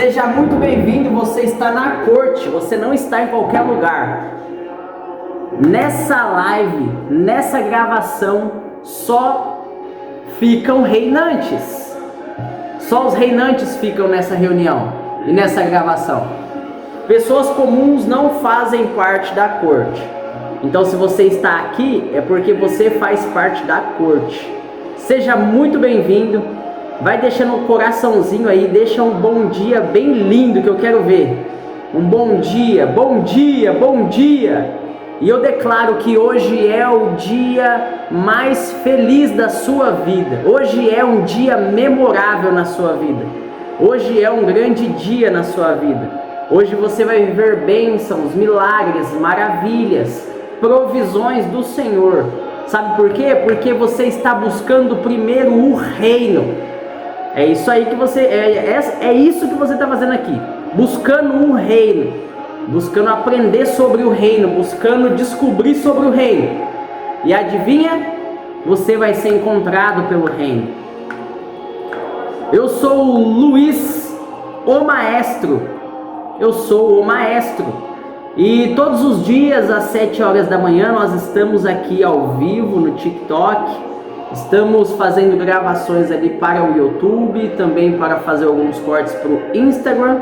Seja muito bem-vindo, você está na corte, você não está em qualquer lugar. Nessa live, nessa gravação, só ficam reinantes. Só os reinantes ficam nessa reunião e nessa gravação. Pessoas comuns não fazem parte da corte. Então, se você está aqui, é porque você faz parte da corte. Seja muito bem-vindo. Vai deixando um coraçãozinho aí, deixa um bom dia bem lindo que eu quero ver. Um bom dia, bom dia, bom dia. E eu declaro que hoje é o dia mais feliz da sua vida. Hoje é um dia memorável na sua vida. Hoje é um grande dia na sua vida. Hoje você vai viver bênçãos, milagres, maravilhas, provisões do Senhor. Sabe por quê? Porque você está buscando primeiro o reino. É isso aí que você é isso que você está fazendo aqui, buscando um reino, buscando aprender sobre o reino, buscando descobrir sobre o reino. E adivinha? Você vai ser encontrado pelo reino. Eu sou o Luiz, o Maestro. Eu sou o Maestro. E todos os dias às 7 horas da manhã nós estamos aqui ao vivo no TikTok. Estamos fazendo gravações ali para o YouTube, também para fazer alguns cortes para o Instagram.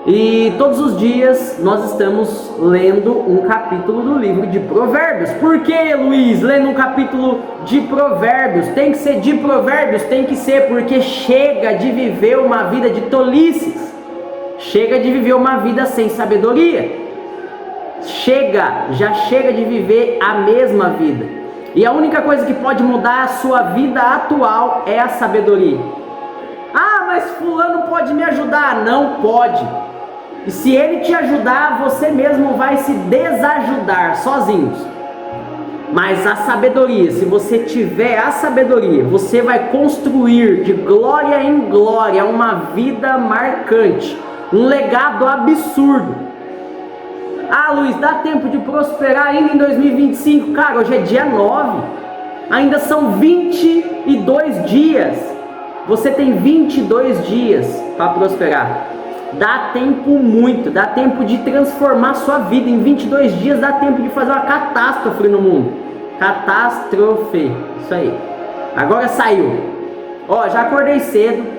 E todos os dias nós estamos lendo um capítulo do livro de Provérbios. Por que, Luiz, lendo um capítulo de Provérbios? Tem que ser de Provérbios? Tem que ser, porque chega de viver uma vida de tolices. Chega de viver uma vida sem sabedoria. Já chega de viver a mesma vida. E a única coisa que pode mudar a sua vida atual é a sabedoria. Ah, mas fulano pode me ajudar. Não pode. E se ele te ajudar, você mesmo vai se desajudar sozinhos. Mas a sabedoria, se você tiver a sabedoria, você vai construir de glória em glória uma vida marcante, um legado absurdo. Ah, Luiz, dá tempo de prosperar ainda em 2025? Cara, hoje é dia 9. Ainda são 22 dias. Você tem 22 dias para prosperar. Dá tempo muito. Dá tempo de transformar sua vida. Em 22 dias dá tempo de fazer uma catástrofe no mundo. Catástrofe. Isso aí. Agora saiu. Ó, já acordei cedo.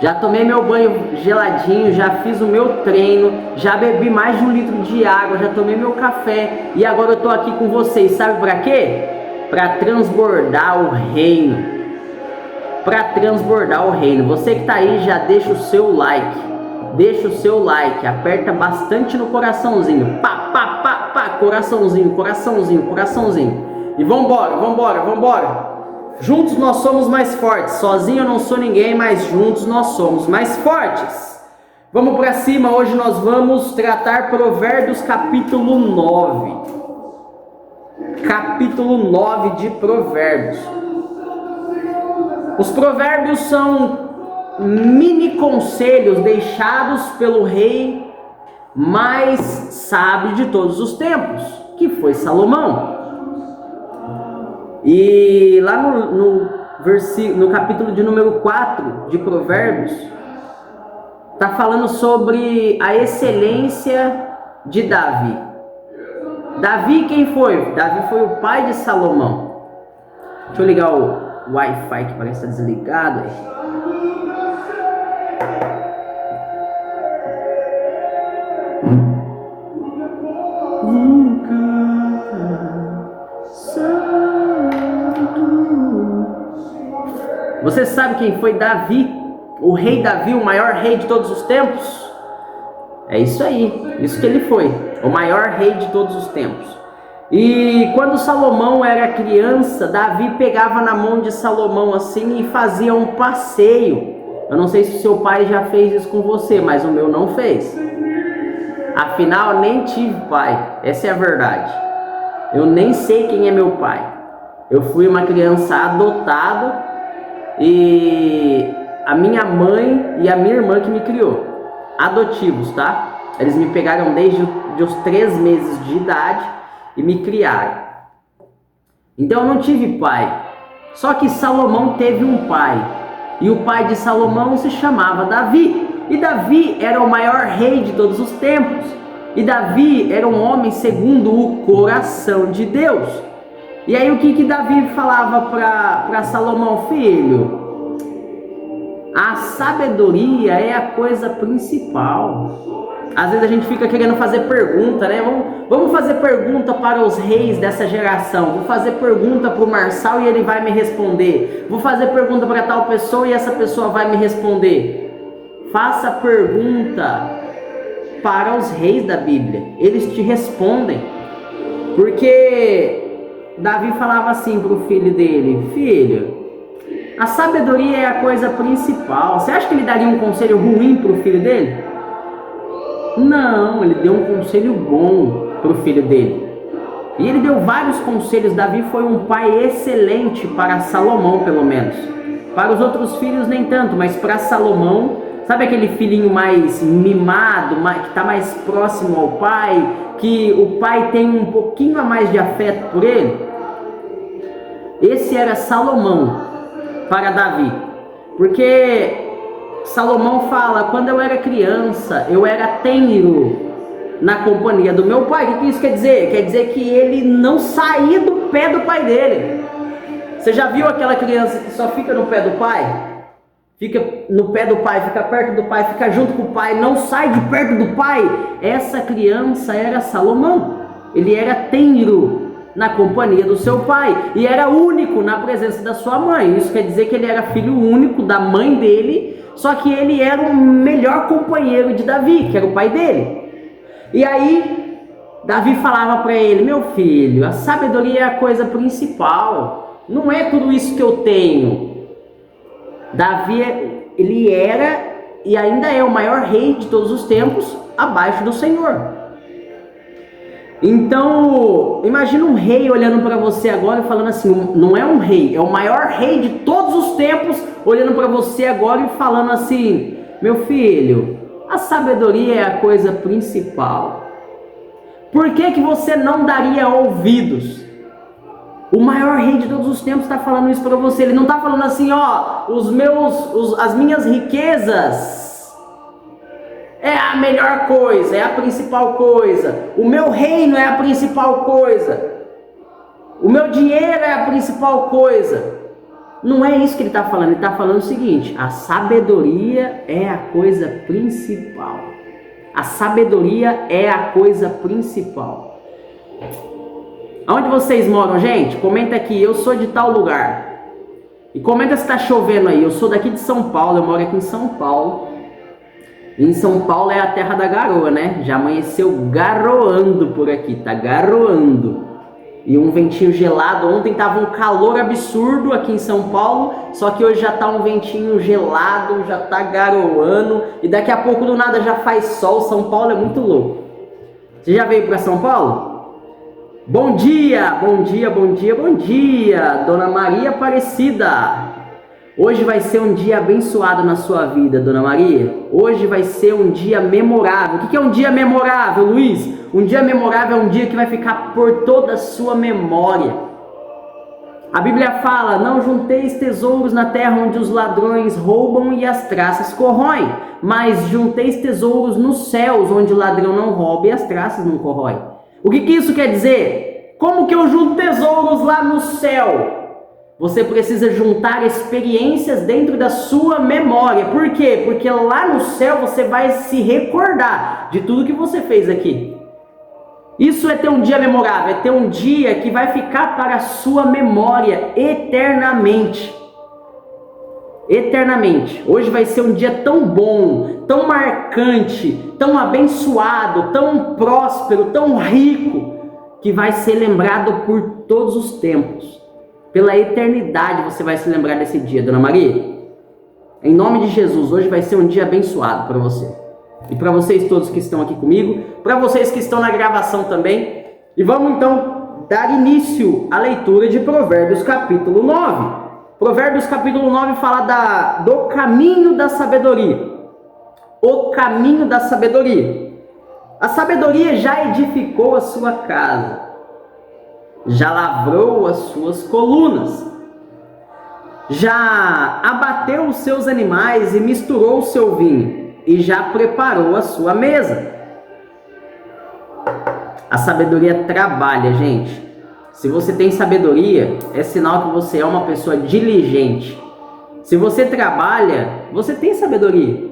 Já tomei meu banho geladinho, já fiz o meu treino, já bebi mais de 1 litro de água, já tomei meu café e agora eu tô aqui com vocês. Sabe para quê? Para transbordar o reino. Para transbordar o reino. Você que tá aí, já deixa o seu like. Deixa o seu like, aperta bastante no coraçãozinho. Pá, pá, pá, pá, coraçãozinho, coraçãozinho, coraçãozinho. E vambora, vambora, vambora. Juntos nós somos mais fortes. Sozinho eu não sou ninguém, mas juntos nós somos mais fortes. Vamos para cima. Hoje nós vamos tratar Provérbios capítulo 9. Capítulo 9 de Provérbios. Os provérbios são mini conselhos deixados pelo rei mais sábio de todos os tempos, que foi Salomão. E lá no capítulo de número 4 de Provérbios, está falando sobre a excelência de Davi. Davi quem foi? Davi foi o pai de Salomão. Deixa eu ligar o Wi-Fi que parece estar desligado aí. Você sabe quem foi Davi? O rei Davi, o maior rei de todos os tempos? É isso aí, isso que ele foi, o maior rei de todos os tempos. E quando Salomão era criança, Davi pegava na mão de Salomão assim e fazia um passeio. Eu não sei se o seu pai já fez isso com você, mas o meu não fez. Afinal, nem tive pai, essa é a verdade. Eu nem sei quem é meu pai. Eu fui uma criança adotada. E a minha mãe e a minha irmã que me criou, adotivos, tá? Eles me pegaram desde os 3 meses de idade e me criaram. Então eu não tive pai. Só que Salomão teve um pai. E o pai de Salomão se chamava Davi. E Davi era o maior rei de todos os tempos. E Davi era um homem segundo o coração de Deus. E aí o que Davi falava para Salomão? Filho, a sabedoria é a coisa principal. Às vezes a gente fica querendo fazer pergunta, né? Vamos fazer pergunta para os reis dessa geração. Vou fazer pergunta para o Marçal e ele vai me responder. Vou fazer pergunta para tal pessoa e essa pessoa vai me responder. Faça pergunta para os reis da Bíblia. Eles te respondem. Porque Davi falava assim para o filho dele: filho, a sabedoria é a coisa principal. Você acha que ele daria um conselho ruim para o filho dele? Não, ele deu um conselho bom para o filho dele. E ele deu vários conselhos. Davi foi um pai excelente para Salomão, pelo menos. Para os outros filhos nem tanto, mas para Salomão, sabe aquele filhinho mais mimado, que está mais próximo ao pai, que o pai tem um pouquinho a mais de afeto por ele? Esse era Salomão para Davi. Porque Salomão fala: quando eu era criança, eu era tenro na companhia do meu pai. O que isso quer dizer? Quer dizer que ele não saía do pé do pai dele. Você já viu aquela criança que só fica no pé do pai? Fica no pé do pai, fica perto do pai, fica junto com o pai, não sai de perto do pai. Essa criança era Salomão. Ele era tenro na companhia do seu pai e era único na presença da sua mãe. Isso quer dizer que ele era filho único da mãe dele, só que ele era o melhor companheiro de Davi, que era o pai dele. E aí Davi falava para ele: meu filho, a sabedoria é a coisa principal, não é tudo isso que eu tenho. Davi, ele era e ainda é o maior rei de todos os tempos, abaixo do Senhor. Então, imagina um rei olhando para você agora e falando assim: não é um rei, é o maior rei de todos os tempos, olhando para você agora e falando assim: meu filho, a sabedoria é a coisa principal. Por que você não daria ouvidos? O maior rei de todos os tempos está falando isso para você. Ele não está falando assim: ó, as minhas riquezas é a melhor coisa, é a principal coisa. O meu reino é a principal coisa. O meu dinheiro é a principal coisa. Não é isso que ele está falando. Ele está falando o seguinte: a sabedoria é a coisa principal. A sabedoria é a coisa principal. Aonde vocês moram, gente? Comenta aqui: eu sou de tal lugar. E comenta se está chovendo aí. Eu sou daqui de São Paulo, eu moro aqui em São Paulo. Em São Paulo é a terra da garoa, né? Já amanheceu garoando por aqui, tá garoando. E um ventinho gelado. Ontem tava um calor absurdo aqui em São Paulo, só que hoje já tá um ventinho gelado, já tá garoando. E daqui a pouco do nada já faz sol. São Paulo é muito louco. Você já veio para São Paulo? Bom dia, bom dia, bom dia, bom dia, Dona Maria Aparecida. Hoje vai ser um dia abençoado na sua vida, Dona Maria. Hoje vai ser um dia memorável. O que é um dia memorável, Luiz? Um dia memorável é um dia que vai ficar por toda a sua memória. A Bíblia fala: não junteis tesouros na terra onde os ladrões roubam e as traças corroem, mas junteis tesouros nos céus onde o ladrão não rouba e as traças não corroem. O que isso quer dizer? Como que eu junto tesouros lá no céu? Você precisa juntar experiências dentro da sua memória. Por quê? Porque lá no céu você vai se recordar de tudo que você fez aqui. Isso é ter um dia memorável, é ter um dia que vai ficar para a sua memória eternamente. Eternamente. Hoje vai ser um dia tão bom, tão marcante, tão abençoado, tão próspero, tão rico, que vai ser lembrado por todos os tempos. Pela eternidade você vai se lembrar desse dia, Dona Maria. Em nome de Jesus, hoje vai ser um dia abençoado para você. E para vocês todos que estão aqui comigo, para vocês que estão na gravação também. E vamos então dar início à leitura de Provérbios capítulo 9. Provérbios capítulo 9 fala do caminho da sabedoria. O caminho da sabedoria. A sabedoria já edificou a sua casa, já lavrou as suas colunas, já abateu os seus animais e misturou o seu vinho, e já preparou a sua mesa. A sabedoria trabalha, gente. Se você tem sabedoria, é sinal que você é uma pessoa diligente. Se você trabalha, você tem sabedoria.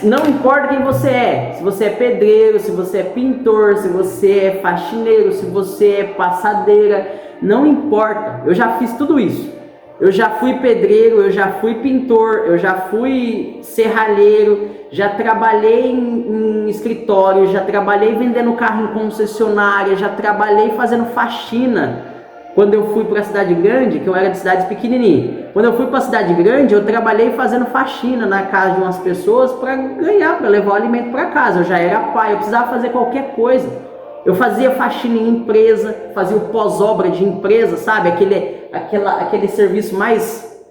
Não importa quem você é, se você é pedreiro, se você é pintor, se você é faxineiro, se você é passadeira, não importa. Eu já fiz tudo isso. Eu já fui pedreiro, eu já fui pintor, eu já fui serralheiro, já trabalhei em escritório, já trabalhei vendendo carro em concessionária, já trabalhei fazendo faxina. Quando eu fui para a cidade grande, que eu era de cidades pequenininha, quando eu fui para a cidade grande, eu trabalhei fazendo faxina na casa de umas pessoas para ganhar, para levar o alimento para casa. Eu já era pai, eu precisava fazer qualquer coisa. Eu fazia faxina em empresa, fazia o pós-obra de empresa, sabe? Aquele serviço mais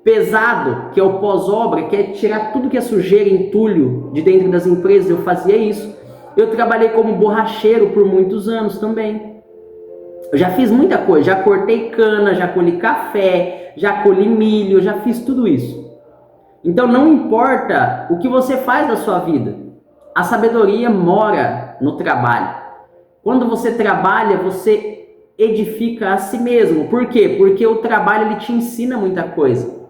pesado, que é o pós-obra, que é tirar tudo que é sujeira, entulho de dentro das empresas. Eu fazia isso. Eu trabalhei como borracheiro por muitos anos também. Eu já fiz muita coisa, já cortei cana, já colhi café, já colhi milho, já fiz tudo isso. Então não importa o que você faz da sua vida, a sabedoria mora no trabalho. Quando você trabalha, você edifica a si mesmo. Por quê? Porque o trabalho ele te ensina muita coisa.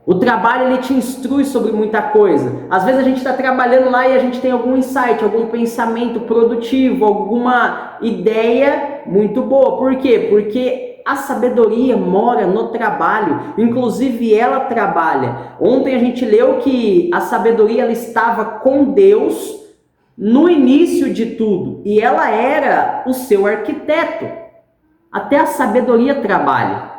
O trabalho ele te instrui sobre muita coisa. Às vezes a gente está trabalhando lá e a gente tem algum insight, algum pensamento produtivo, alguma ideia muito boa. Por quê? Porque a sabedoria mora no trabalho. Inclusive ela trabalha. Ontem a gente leu que a sabedoria ela estava com Deus no início de tudo, e ela era o seu arquiteto. Até a sabedoria trabalha.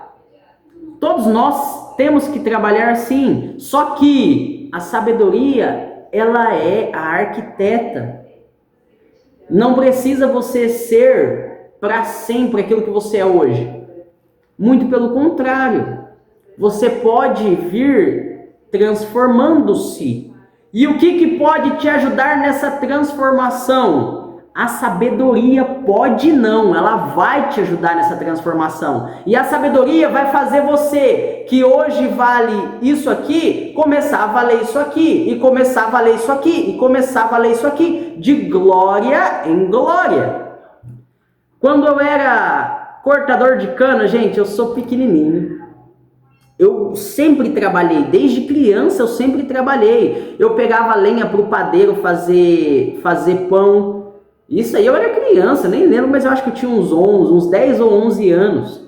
Todos nós temos que trabalhar sim, só que a sabedoria, ela é a arquiteta. Não precisa você ser para sempre aquilo que você é hoje. Muito pelo contrário, você pode vir transformando-se. E o que pode te ajudar nessa transformação? A sabedoria pode não, ela vai te ajudar nessa transformação. E a sabedoria vai fazer você, que hoje vale isso aqui, começar a valer isso aqui, e começar a valer isso aqui, e começar a valer isso aqui, de glória em glória. Quando eu era cortador de cana, gente, eu sou pequenininho. Eu sempre trabalhei, desde criança eu sempre trabalhei. Eu pegava lenha para o padeiro fazer pão. Isso aí eu era criança, nem lembro, mas eu acho que eu tinha uns 10 ou 11 anos.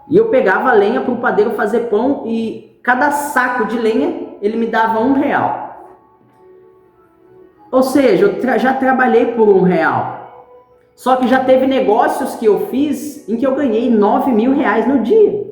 E eu pegava lenha para o padeiro fazer pão e cada saco de lenha ele me dava R$1. Ou seja, eu já trabalhei por R$1. Só que já teve negócios que eu fiz em que eu ganhei R$9.000 no dia.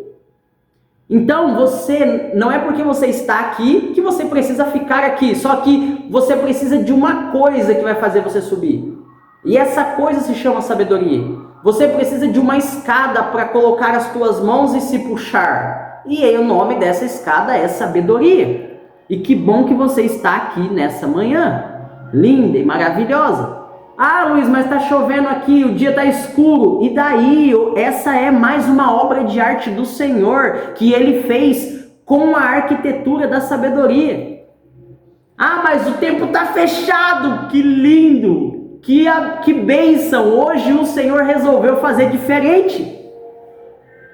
Então, você não é porque você está aqui que você precisa ficar aqui, só que você precisa de uma coisa que vai fazer você subir. E essa coisa se chama sabedoria. Você precisa de uma escada para colocar as tuas mãos e se puxar. E aí o nome dessa escada é sabedoria. E que bom que você está aqui nessa manhã, linda e maravilhosa. Ah, Luiz, mas está chovendo aqui, o dia está escuro. E daí? Essa é mais uma obra de arte do Senhor que Ele fez com a arquitetura da sabedoria. Ah, mas o tempo está fechado. Que lindo! Que bênção! Hoje o Senhor resolveu fazer diferente.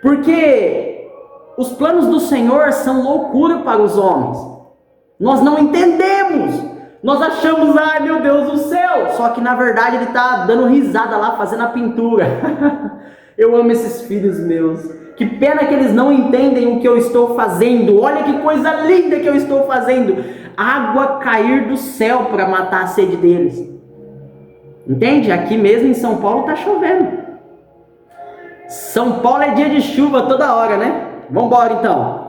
Porque os planos do Senhor são loucura para os homens. Nós não entendemos. Nós achamos, ai meu Deus do céu, só que na verdade ele está dando risada lá, fazendo a pintura. Eu amo esses filhos meus. Que pena que eles não entendem o que eu estou fazendo. Olha que coisa linda que eu estou fazendo. Água cair do céu para matar a sede deles. Entende? Aqui mesmo em São Paulo está chovendo. São Paulo é dia de chuva toda hora, né? Vamos embora então.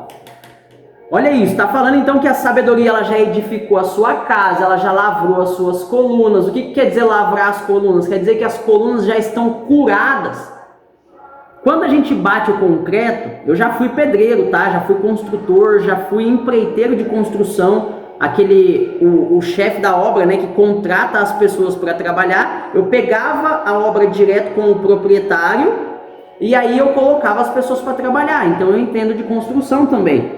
Olha isso, está falando então que a sabedoria ela já edificou a sua casa, ela já lavrou as suas colunas. O que quer dizer lavrar as colunas? Quer dizer que as colunas já estão curadas. Quando a gente bate o concreto, eu já fui pedreiro, tá? Já fui construtor, já fui empreiteiro de construção, o chefe da obra, né, que contrata as pessoas para trabalhar. Eu pegava a obra direto com o proprietário E aí eu colocava as pessoas para trabalhar. Então eu entendo de construção também.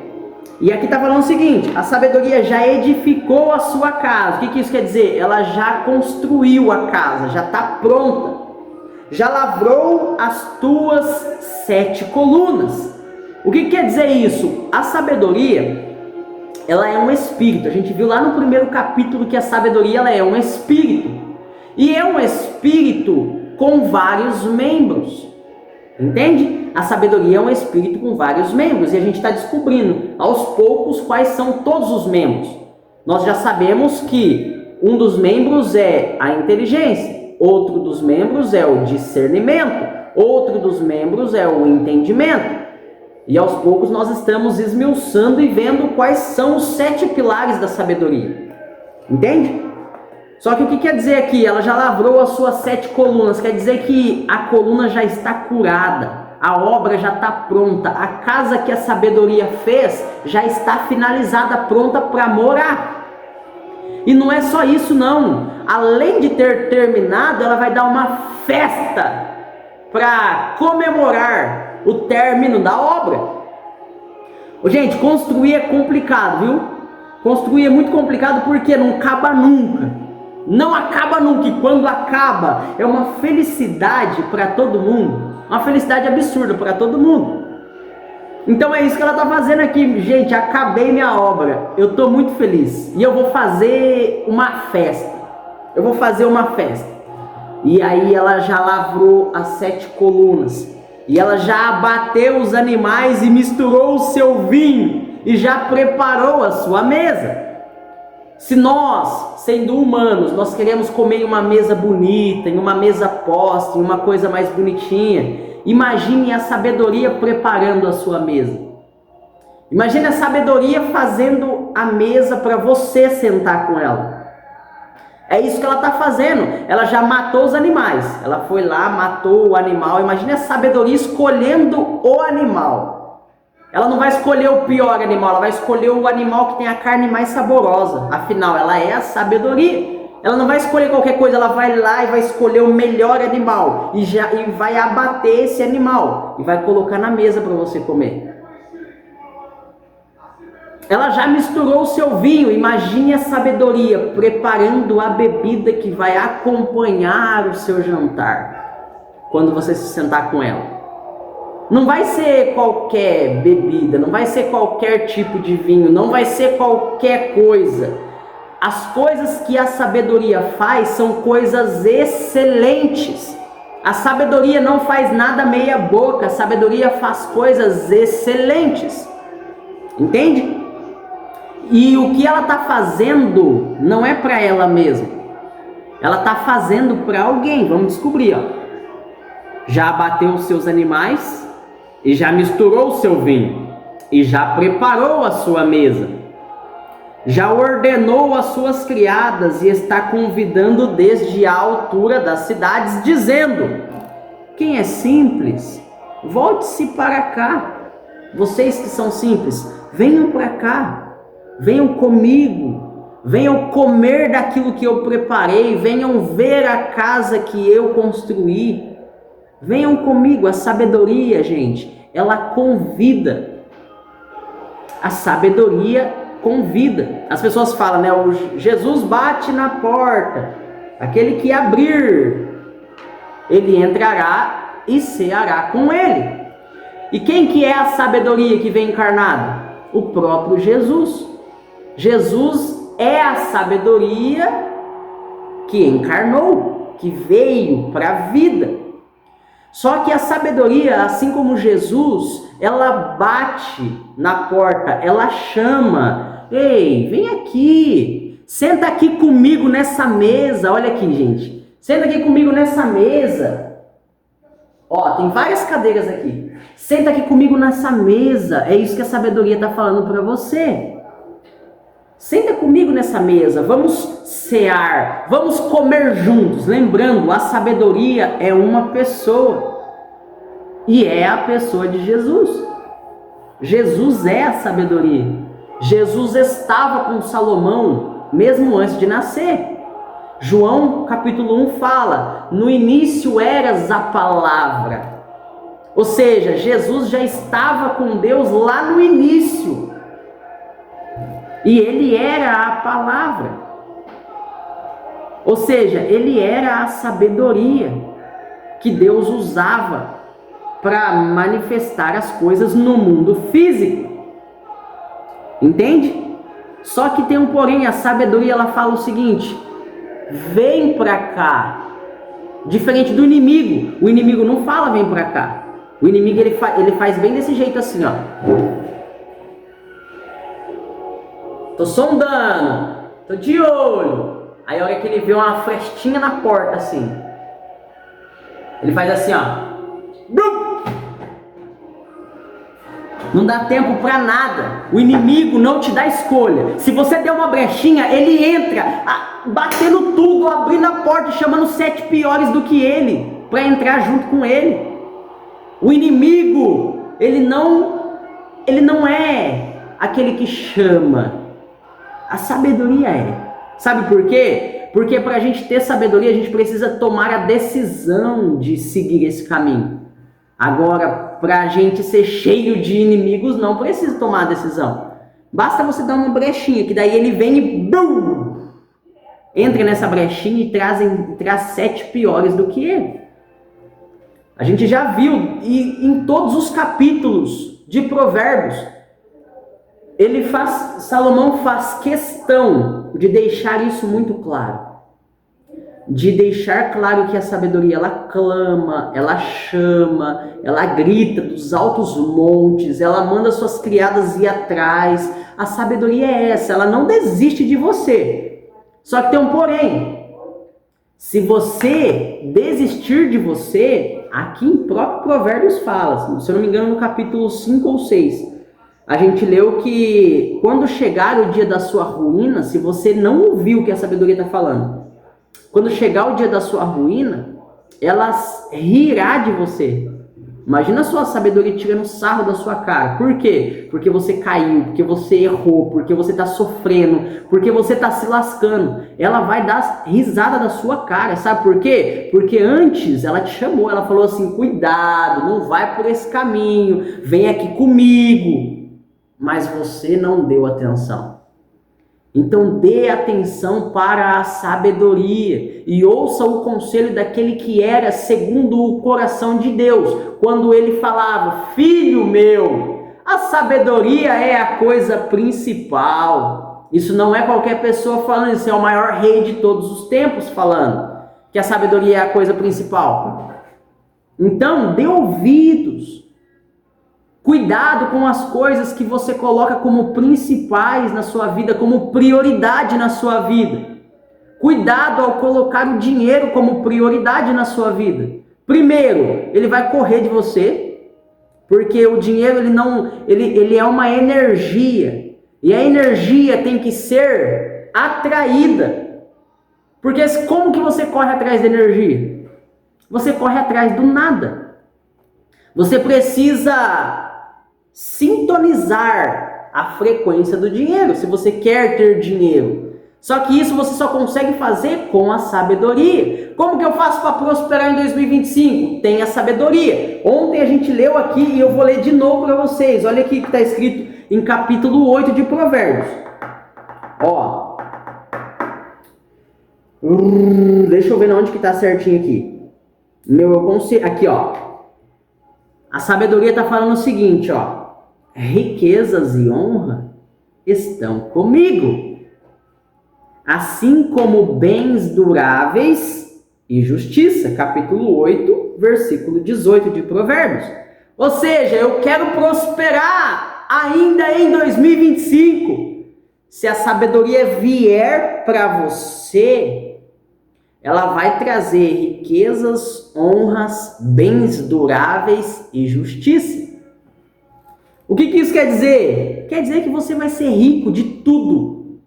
E aqui está falando o seguinte: a sabedoria já edificou a sua casa. O que isso quer dizer? Ela já construiu a casa, já está pronta. Já lavrou as tuas 7 colunas. O que quer dizer isso? A sabedoria, ela é um espírito. A gente viu lá no primeiro capítulo que a sabedoria ela é um espírito. E é um espírito com vários membros. Entende? A sabedoria é um espírito com vários membros. E a gente está descobrindo aos poucos quais são todos os membros. Nós já sabemos que um dos membros é a inteligência. Outro dos membros é o discernimento. Outro dos membros é o entendimento. E aos poucos nós estamos esmiuçando e vendo quais são os 7 pilares da sabedoria. Entende? Só que o que quer dizer aqui? Ela já lavrou as suas 7 colunas. Quer dizer que a coluna já está curada. A obra já está pronta. A casa que a sabedoria fez já está finalizada, pronta para morar. E não é só isso não. Além de ter terminado, ela vai dar uma festa para comemorar o término da obra. Gente, construir é complicado, viu? Construir é muito complicado porque não acaba nunca. Não acaba nunca. E quando acaba, é uma felicidade para todo mundo. Uma felicidade absurda para todo mundo. Então é isso que ela está fazendo aqui. Gente, acabei minha obra. Eu estou muito feliz. E eu vou fazer uma festa. Eu vou fazer uma festa. E aí ela já lavrou as 7 colunas. E ela já abateu os animais e misturou o seu vinho. E já preparou a sua mesa. Se nós, sendo humanos, nós queremos comer em uma mesa bonita, em uma mesa posta, em uma coisa mais bonitinha, imagine a sabedoria preparando a sua mesa. Imagine a sabedoria fazendo a mesa para você sentar com ela. É isso que ela está fazendo. Ela já matou os animais. Ela foi lá, matou o animal. Imagine a sabedoria escolhendo o animal. Ela não vai escolher o pior animal, ela vai escolher o animal que tem a carne mais saborosa. Afinal, ela é a sabedoria. Ela não vai escolher qualquer coisa, ela vai lá e vai escolher o melhor animal. E vai abater esse animal. E vai colocar na mesa para você comer. Ela já misturou o seu vinho. Imagine a sabedoria preparando a bebida que vai acompanhar o seu jantar. Quando você se sentar com ela. Não vai ser qualquer bebida, não vai ser qualquer tipo de vinho, não vai ser qualquer coisa. As coisas que a sabedoria faz são coisas excelentes. A sabedoria não faz nada meia boca, a sabedoria faz coisas excelentes. Entende? E o que ela está fazendo não é para ela mesma. Ela está fazendo para alguém. Vamos descobrir, ó. Já abateu os seus animais. E já misturou o seu vinho, e já preparou a sua mesa, já ordenou as suas criadas e está convidando desde a altura das cidades, dizendo: quem é simples, volte-se para cá. Vocês que são simples, venham para cá, venham comigo, venham comer daquilo que eu preparei, venham ver a casa que eu construí. Venham comigo. A sabedoria, gente, ela convida. A sabedoria convida. As pessoas falam, né? O Jesus bate na porta. Aquele que abrir, ele entrará e ceará com ele. E quem que é a sabedoria que vem encarnada? O próprio Jesus. Jesus é a sabedoria que encarnou, que veio para a vida. Só que a sabedoria, assim como Jesus, ela bate na porta, ela chama: ei, vem aqui, senta aqui comigo nessa mesa. Olha aqui, gente, senta aqui comigo nessa mesa. Ó, tem várias cadeiras aqui. Senta aqui comigo nessa mesa. É isso que a sabedoria está falando para você. Senta comigo nessa mesa, vamos cear, vamos comer juntos. Lembrando, a sabedoria é uma pessoa. E é a pessoa de Jesus. Jesus é a sabedoria. Jesus estava com Salomão mesmo antes de nascer. João capítulo 1 fala: no início eras a palavra. Ou seja, Jesus já estava com Deus lá no início. E ele era a palavra. Ou seja, ele era a sabedoria que Deus usava para manifestar as coisas no mundo físico. Entende? Só que tem um porém, a sabedoria ela fala o seguinte: vem para cá. Diferente do inimigo. O inimigo não fala vem para cá. O inimigo ele faz bem desse jeito assim, ó. Tô sondando, tô de olho. Aí a hora que ele vê uma frestinha na porta assim, ele faz assim, ó. Não dá tempo para nada. O inimigo não te dá escolha. Se você der uma brechinha, ele entra, batendo tudo, abrindo a porta, chamando 7 piores do que ele, para entrar junto com ele. O inimigo, ele não é aquele que chama. A sabedoria é. Sabe por quê? Porque para a gente ter sabedoria, a gente precisa tomar a decisão de seguir esse caminho. Agora, para a gente ser cheio de inimigos, não precisa tomar a decisão. Basta você dar uma brechinha, que daí ele vem e BUM! Entra nessa brechinha e traz 7 piores do que ele. A gente já viu, e em todos os capítulos de Provérbios, Salomão faz questão de deixar isso muito claro. De deixar claro que a sabedoria, ela clama, ela chama, ela grita dos altos montes, ela manda suas criadas ir atrás. A sabedoria é essa, ela não desiste de você. Só que tem um porém. Se você desistir de você, aqui em próprio Provérbios fala, se eu não me engano no capítulo 5 ou 6, a gente leu que quando chegar o dia da sua ruína, se você não ouviu o que a sabedoria está falando, quando chegar o dia da sua ruína, ela rirá de você. Imagina a sua sabedoria tirando sarro da sua cara. Por quê? Porque você caiu, porque você errou, porque você está sofrendo, porque você está se lascando. Ela vai dar risada da sua cara. Sabe por quê? Porque antes ela te chamou, ela falou assim, cuidado, não vai por esse caminho, vem aqui comigo. Mas você não deu atenção. Então dê atenção para a sabedoria e ouça o conselho daquele que era segundo o coração de Deus, quando ele falava, filho meu, a sabedoria é a coisa principal. Isso não é qualquer pessoa falando, isso é o maior rei de todos os tempos falando, que a sabedoria é a coisa principal. Então dê ouvidos. Cuidado com as coisas que você coloca como principais na sua vida, como prioridade na sua vida. Cuidado ao colocar o dinheiro como prioridade na sua vida. Primeiro, ele vai correr de você, porque o dinheiro ele é uma energia, e a energia tem que ser atraída. Porque como que você corre atrás da energia? Você corre atrás do nada. Você precisa sintonizar a frequência do dinheiro, se você quer ter dinheiro. Só que isso você só consegue fazer com a sabedoria. Como que eu faço para prosperar em 2025? Tem a sabedoria. Ontem a gente leu aqui e eu vou ler de novo para vocês. Olha aqui que está escrito em capítulo 8 de Provérbios. Ó. Deixa eu ver onde que está certinho aqui. Aqui, ó. A sabedoria está falando o seguinte, ó. Riquezas e honra estão comigo, assim como bens duráveis e justiça. Capítulo 8, versículo 18 de Provérbios. Ou seja, eu quero prosperar ainda em 2025. Se a sabedoria vier para você, ela vai trazer riquezas, honras, bens duráveis e justiça. O que isso quer dizer? Quer dizer que você vai ser rico de tudo.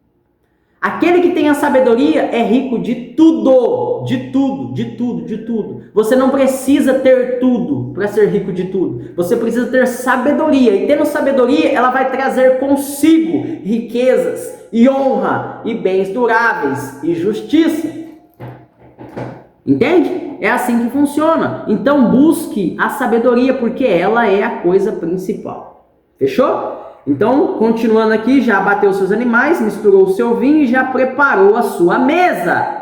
Aquele que tem a sabedoria é rico de tudo. De tudo, de tudo, de tudo. Você não precisa ter tudo para ser rico de tudo. Você precisa ter sabedoria. E tendo sabedoria, ela vai trazer consigo riquezas e honra e bens duráveis e justiça. Entende? É assim que funciona. Então busque a sabedoria, porque ela é a coisa principal. Fechou? Então, continuando aqui, já abateu seus animais, misturou o seu vinho e já preparou a sua mesa.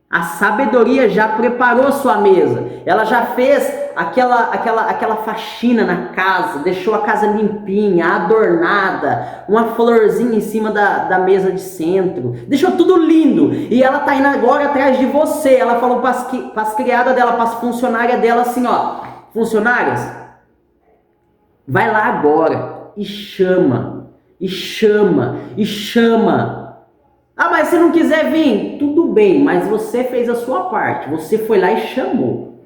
A sabedoria já preparou a sua mesa. Ela já fez aquela faxina na casa, deixou a casa limpinha, adornada, uma florzinha em cima da mesa de centro, deixou tudo lindo. E ela tá indo agora atrás de você. Ela falou para as criadas dela, para as funcionárias dela assim, ó: funcionárias, vai lá agora e chama, e chama, e chama. Ah, mas se não quiser vir, tudo bem, mas você fez a sua parte, você foi lá e chamou.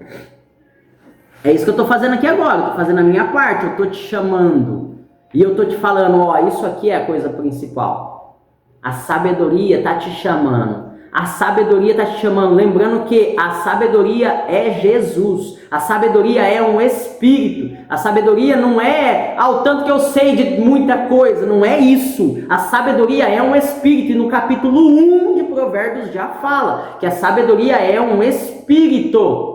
É isso que eu estou fazendo aqui agora, eu estou fazendo a minha parte, eu estou te chamando. E eu estou te falando, ó, isso aqui é a coisa principal. A sabedoria está te chamando. A sabedoria está te chamando. Lembrando que a sabedoria é Jesus. A sabedoria é um espírito. A sabedoria não é ao tanto que eu sei de muita coisa. Não é isso. A sabedoria é um espírito. E no capítulo 1 de Provérbios já fala que a sabedoria é um espírito.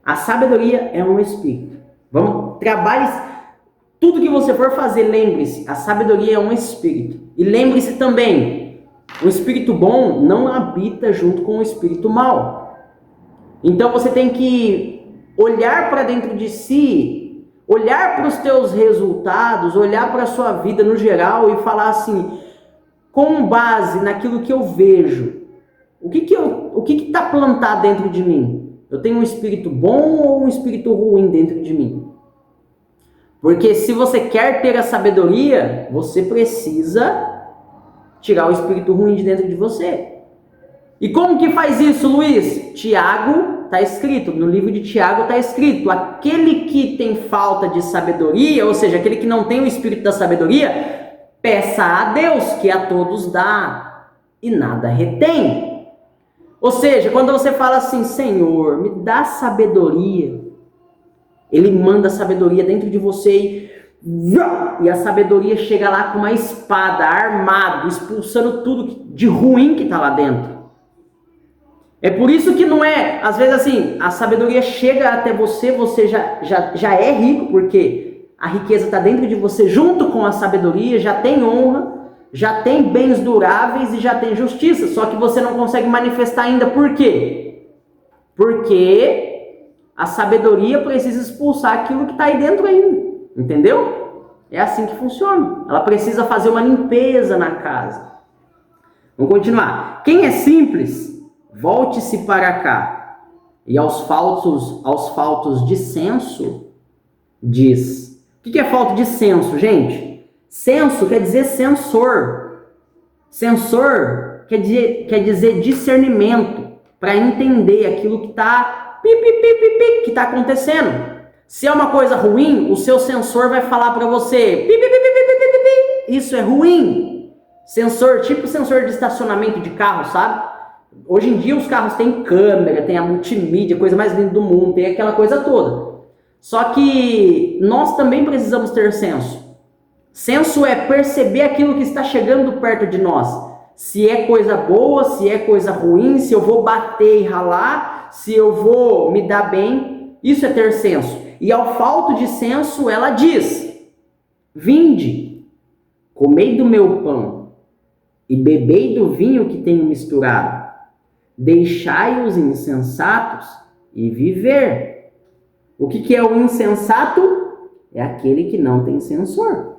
A sabedoria é um espírito. Vamos, trabalhe. Tudo que você for fazer, lembre-se, a sabedoria é um espírito. E lembre-se também, o espírito bom não habita junto com o espírito mau. Então você tem que olhar para dentro de si, olhar para os teus resultados, olhar para a sua vida no geral e falar assim, com base naquilo que eu vejo, o que está plantado dentro de mim? Eu tenho um espírito bom ou um espírito ruim dentro de mim? Porque se você quer ter a sabedoria, você precisa tirar o espírito ruim de dentro de você. E como que faz isso, Luiz? Tiago, está escrito, no livro de Tiago está escrito, aquele que tem falta de sabedoria, ou seja, aquele que não tem o espírito da sabedoria, peça a Deus, que a todos dá e nada retém. Ou seja, quando você fala assim, Senhor, me dá sabedoria, Ele manda sabedoria dentro de você e a sabedoria chega lá com uma espada, armado, expulsando tudo de ruim que está lá dentro. É por isso que não é, às vezes assim, a sabedoria chega até você, você já é rico, porque a riqueza está dentro de você, junto com a sabedoria, já tem honra, já tem bens duráveis e já tem justiça, só que você não consegue manifestar ainda. Por quê? Porque a sabedoria precisa expulsar aquilo que está aí dentro ainda, entendeu? É assim que funciona. Ela precisa fazer uma limpeza na casa. Vamos continuar. Quem é simples, volte-se para cá. E aos faltos de senso, diz. O que é falta de senso, gente? Senso quer dizer sensor. Sensor quer dizer discernimento, para entender aquilo que está que está acontecendo. Se é uma coisa ruim, o seu sensor vai falar para você, isso é ruim. Sensor, tipo sensor de estacionamento de carro, sabe? Hoje em dia os carros têm câmera, tem a multimídia, coisa mais linda do mundo, tem aquela coisa toda. Só que nós também precisamos ter senso. Senso é perceber aquilo que está chegando perto de nós. Se é coisa boa, se é coisa ruim, se eu vou bater e ralar, se eu vou me dar bem. Isso é ter senso. E ao falto de senso, ela diz: vinde, comei do meu pão e bebei do vinho que tenho misturado. Deixai os insensatos e viver. O que é o insensato? É aquele que não tem sensor.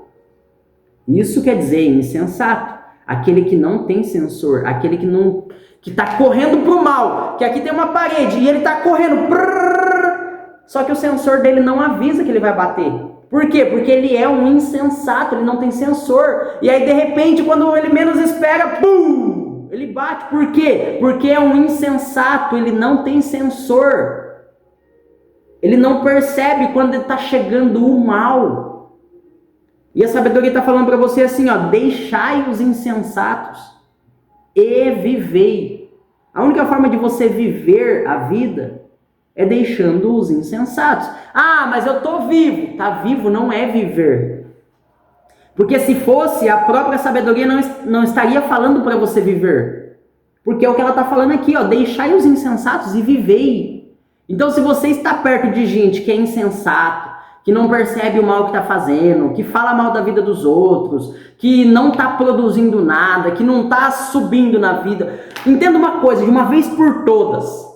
Isso quer dizer insensato, aquele que não tem sensor, aquele que está correndo para o mal, que aqui tem uma parede e ele está correndo, só que o sensor dele não avisa que ele vai bater. Por quê? Porque ele é um insensato, ele não tem sensor, e aí de repente quando ele menos espera, pum, ele bate. Por quê? Porque é um insensato, ele não tem sensor, ele não percebe quando está chegando o mal. E a sabedoria está falando para você assim, ó, deixai os insensatos e vivei. A única forma de você viver a vida é deixando os insensatos. Ah, mas eu estou vivo. Tá vivo não é viver. Porque se fosse, a própria sabedoria não estaria falando para você viver. Porque é o que ela está falando aqui, ó, deixai os insensatos e vivei. Então, se você está perto de gente que é insensato, que não percebe o mal que está fazendo, que fala mal da vida dos outros, que não está produzindo nada, que não está subindo na vida, entenda uma coisa, de uma vez por todas.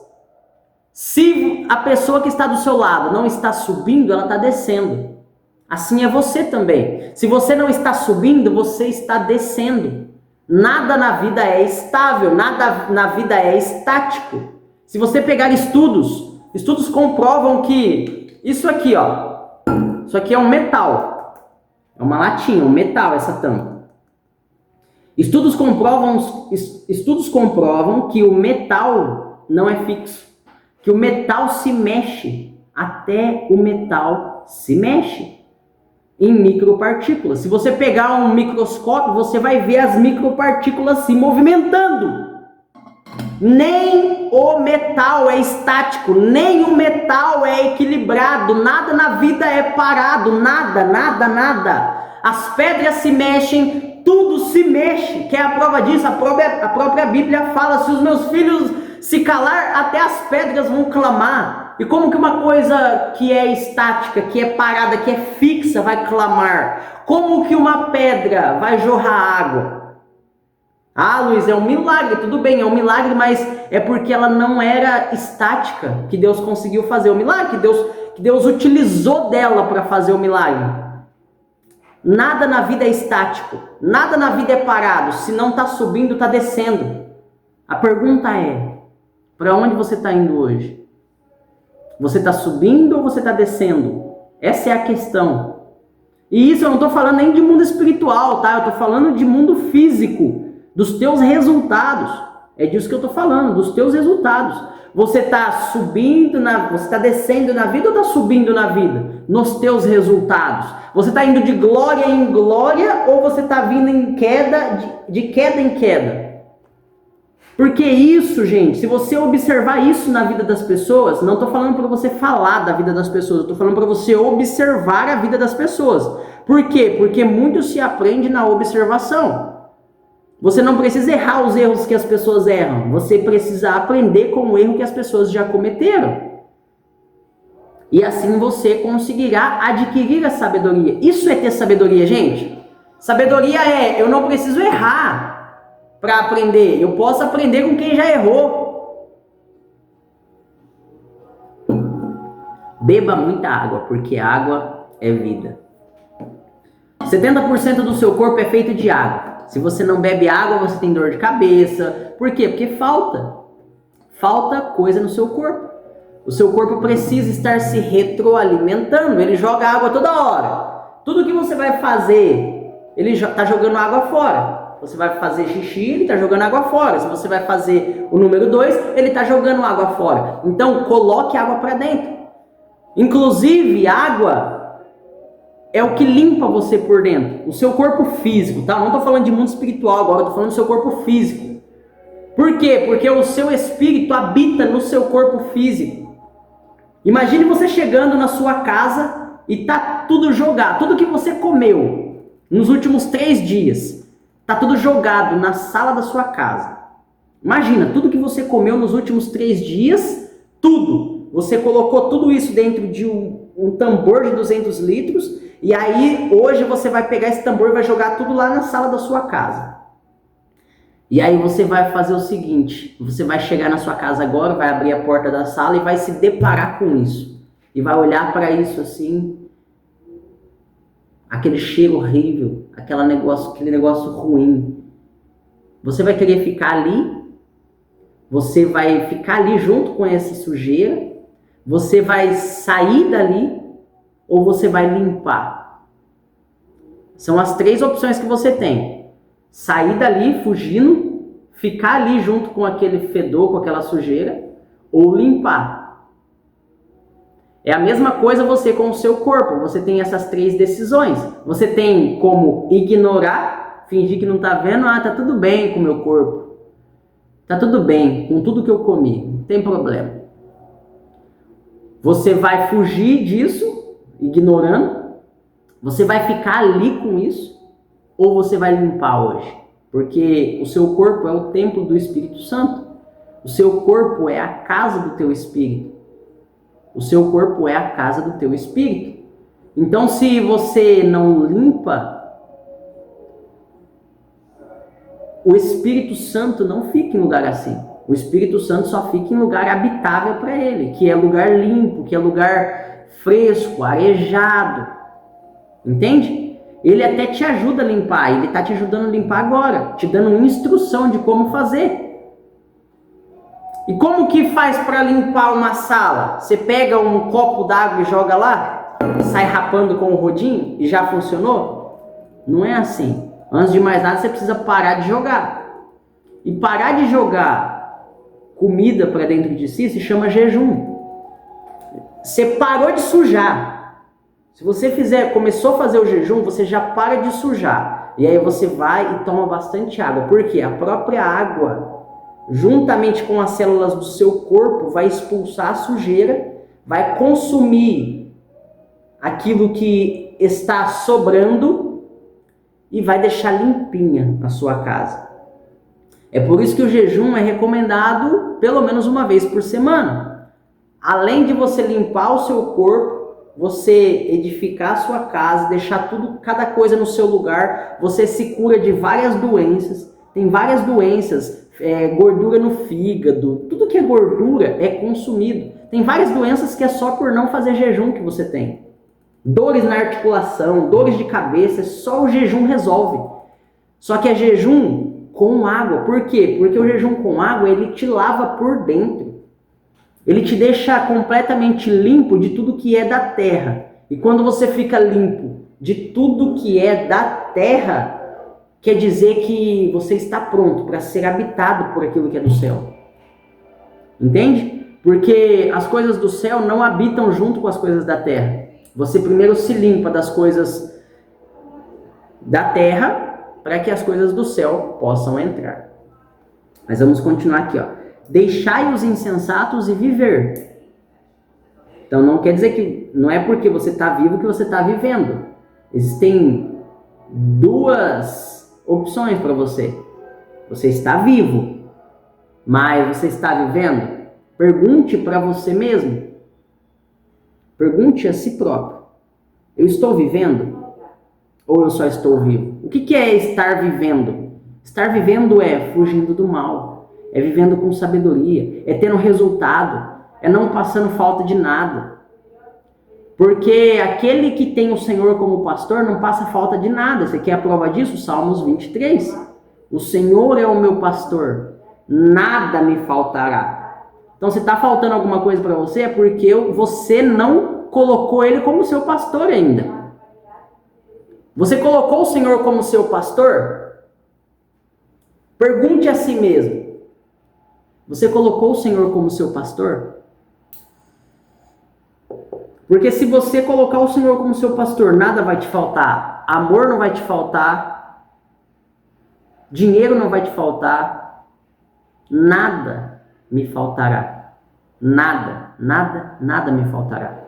Se a pessoa que está do seu lado não está subindo, ela está descendo. Assim é você também. Se você não está subindo, você está descendo. Nada na vida é estável, nada na vida é estático. Se você pegar estudos comprovam que isso aqui, ó, isso aqui é um metal. É uma latinha, um metal essa tampa. Estudos comprovam que o metal não é fixo, que o metal se mexe, até o metal se mexe em micropartículas. Se você pegar um microscópio, você vai ver as micropartículas se movimentando. Nem o metal é estático, nem o metal é equilibrado, nada na vida é parado, nada. As pedras se mexem, tudo se mexe. Quer a prova disso? A própria Bíblia fala: se os meus filhos se calar, até as pedras vão clamar. E como que uma coisa que é estática, que é parada, que é fixa vai clamar? Como que uma pedra vai jorrar água? Ah, Luiz, é um milagre, tudo bem, é um milagre, mas é porque ela não era estática que Deus conseguiu fazer o milagre, que Deus utilizou dela para fazer o milagre. Nada na vida é estático, nada na vida é parado, se não está subindo, está descendo. A pergunta é, para onde você está indo hoje? Você está subindo ou você está descendo? Essa é a questão. E isso eu não estou falando nem de mundo espiritual, tá? Eu estou falando de mundo físico, dos teus resultados. É disso que eu estou falando, dos teus resultados. Você está subindo, você está descendo na vida ou está subindo na vida? Nos teus resultados. Você está indo de glória em glória ou você está vindo em queda, de queda em queda? Porque isso, gente, se você observar isso na vida das pessoas, não estou falando para você falar da vida das pessoas, estou falando para você observar a vida das pessoas. Por quê? Porque muito se aprende na observação. Você não precisa errar os erros que as pessoas erram, você precisa aprender com o erro que as pessoas já cometeram. E assim você conseguirá adquirir a sabedoria. Isso é ter sabedoria, gente. Sabedoria é, eu não preciso errar para aprender, eu posso aprender com quem já errou. Beba muita água, porque água é vida. 70% do seu corpo é feito de água. Se você não bebe água, você tem dor de cabeça. Por quê? Porque falta coisa no seu corpo. O seu corpo precisa estar se retroalimentando, ele joga água toda hora. Tudo que você vai fazer, ele está jogando água fora. Você vai fazer xixi, ele está jogando água fora. Se você vai fazer o número 2, ele está jogando água fora. Então, coloque água para dentro. Inclusive, água é o que limpa você por dentro. O seu corpo físico, tá? Não estou falando de mundo espiritual agora, estou falando do seu corpo físico. Por quê? Porque o seu espírito habita no seu corpo físico. Imagine você chegando na sua casa e tá tudo jogado. Tudo que você comeu nos últimos 3 dias. Tá tudo jogado na sala da sua casa. Imagina, tudo que você comeu nos últimos 3 dias, tudo. Você colocou tudo isso dentro de um tambor de 200 litros, e aí hoje você vai pegar esse tambor e vai jogar tudo lá na sala da sua casa. E aí você vai fazer o seguinte, você vai chegar na sua casa agora, vai abrir a porta da sala e vai se deparar com isso. E vai olhar para isso assim, aquele cheiro horrível, aquele negócio ruim. Você vai querer ficar ali? Você vai ficar ali junto com essa sujeira? Você vai sair dali? Ou você vai limpar? São as 3 opções que você tem. Sair dali fugindo, ficar ali junto com aquele fedor, com aquela sujeira, ou limpar. É a mesma coisa você com o seu corpo. Você tem essas 3 decisões. Você tem como ignorar, fingir que não está vendo. Ah, tá tudo bem com o meu corpo. Tá tudo bem com tudo que eu comi. Não tem problema. Você vai fugir disso, ignorando. Você vai ficar ali com isso. Ou você vai limpar hoje. Porque o seu corpo é o templo do Espírito Santo. O seu corpo é a casa do teu espírito. O seu corpo é a casa do teu espírito. Então, se você não limpa, o Espírito Santo não fica em lugar assim. O Espírito Santo só fica em lugar habitável para ele, que é lugar limpo, que é lugar fresco, arejado. Entende? Ele até te ajuda a limpar, ele está te ajudando a limpar agora, te dando uma instrução de como fazer. E como que faz para limpar uma sala? Você pega um copo d'água e joga lá? Sai rapando com o rodinho e já funcionou? Não é assim. Antes de mais nada, você precisa parar de jogar. E parar de jogar comida para dentro de si se chama jejum. Você parou de sujar. Se você começou a fazer o jejum, você já para de sujar. E aí você vai e toma bastante água. Por quê? A própria água, juntamente com as células do seu corpo, vai expulsar a sujeira, vai consumir aquilo que está sobrando e vai deixar limpinha a sua casa. É por isso que o jejum é recomendado pelo menos uma vez por semana. Além de você limpar o seu corpo, você edificar a sua casa, deixar tudo, cada coisa no seu lugar, você se cura de várias doenças. Tem várias doenças, gordura no fígado, tudo que é gordura é consumido. Tem várias doenças que é só por não fazer jejum que você tem. Dores na articulação, dores de cabeça, só o jejum resolve. Só que é jejum com água. Por quê? Porque o jejum com água, ele te lava por dentro. Ele te deixa completamente limpo de tudo que é da terra. E quando você fica limpo de tudo que é da terra, quer dizer que você está pronto para ser habitado por aquilo que é do céu. Entende? Porque as coisas do céu não habitam junto com as coisas da terra. Você primeiro se limpa das coisas da terra para que as coisas do céu possam entrar. Mas vamos continuar aqui, ó. Deixai os insensatos e viver. Então não quer dizer que não é porque você está vivo que você está vivendo. Existem duas opções para você. Você está vivo, mas você está vivendo? Pergunte para você mesmo. Pergunte a si próprio. Eu estou vivendo? Ou eu só estou vivo? O que é estar vivendo? Estar vivendo é fugindo do mal. É vivendo com sabedoria, é tendo resultado, é não passando falta de nada. Porque aquele que tem o Senhor como pastor não passa falta de nada. Você quer a prova disso? Salmos 23. O Senhor é o meu pastor, nada me faltará. Então se está faltando alguma coisa para você, é porque você não colocou ele como seu pastor ainda. Você colocou o Senhor como seu pastor? Pergunte a si mesmo. Você colocou o Senhor como seu pastor? Porque se você colocar o Senhor como seu pastor, nada vai te faltar. Amor não vai te faltar. Dinheiro não vai te faltar. Nada me faltará. Nada, nada, nada me faltará.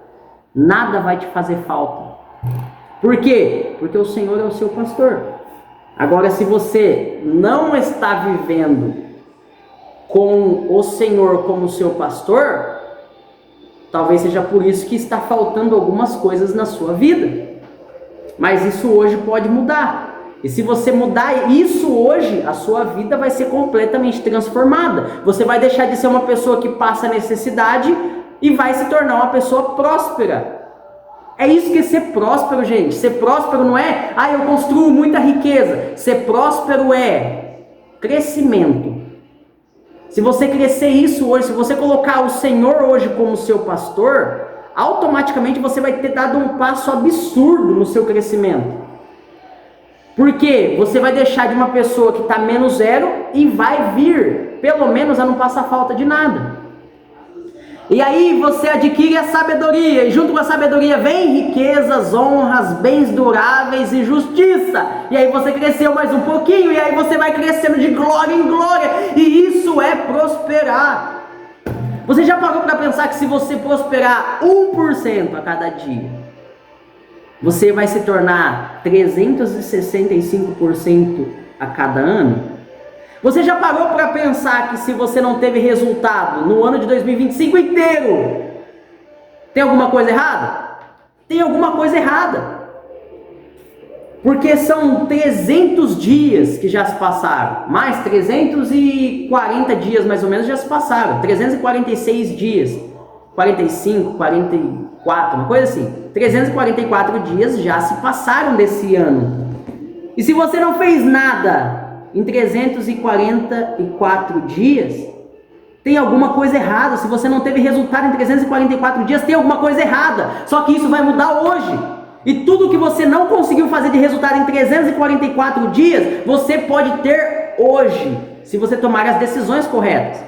Nada vai te fazer falta. Por quê? Porque o Senhor é o seu pastor. Agora, se você não está vivendo com o Senhor como seu pastor, talvez seja por isso que está faltando algumas coisas na sua vida. Mas isso hoje pode mudar. E se você mudar isso hoje, a sua vida vai ser completamente transformada. Você vai deixar de ser uma pessoa que passa necessidade e vai se tornar uma pessoa próspera. É isso que é ser próspero, gente. Ser próspero não é, eu construo muita riqueza. Ser próspero é crescimento. Se você crescer isso hoje, se você colocar o Senhor hoje como seu pastor, automaticamente você vai ter dado um passo absurdo no seu crescimento. Porque você vai deixar de uma pessoa que está menos zero e vai vir, pelo menos, a não passar falta de nada. E aí você adquire a sabedoria, e junto com a sabedoria vem riquezas, honras, bens duráveis e justiça. E aí você cresceu mais um pouquinho, e aí você vai crescendo de glória em glória, e isso é prosperar. Você já parou para pensar que se você prosperar 1% a cada dia, você vai se tornar 365% a cada ano? Você já parou para pensar que se você não teve resultado no ano de 2025 inteiro, tem alguma coisa errada? Tem alguma coisa errada. Porque são 300 dias que já se passaram, mais 340 dias mais ou menos já se passaram, 346 dias, 45, 44, uma coisa assim, 344 dias já se passaram desse ano. E se você não fez nada em 344 dias, tem alguma coisa errada. Se você não teve resultado em 344 dias, tem alguma coisa errada. Só que isso vai mudar hoje. E tudo que você não conseguiu fazer de resultado em 344 dias, você pode ter hoje, se você tomar as decisões corretas.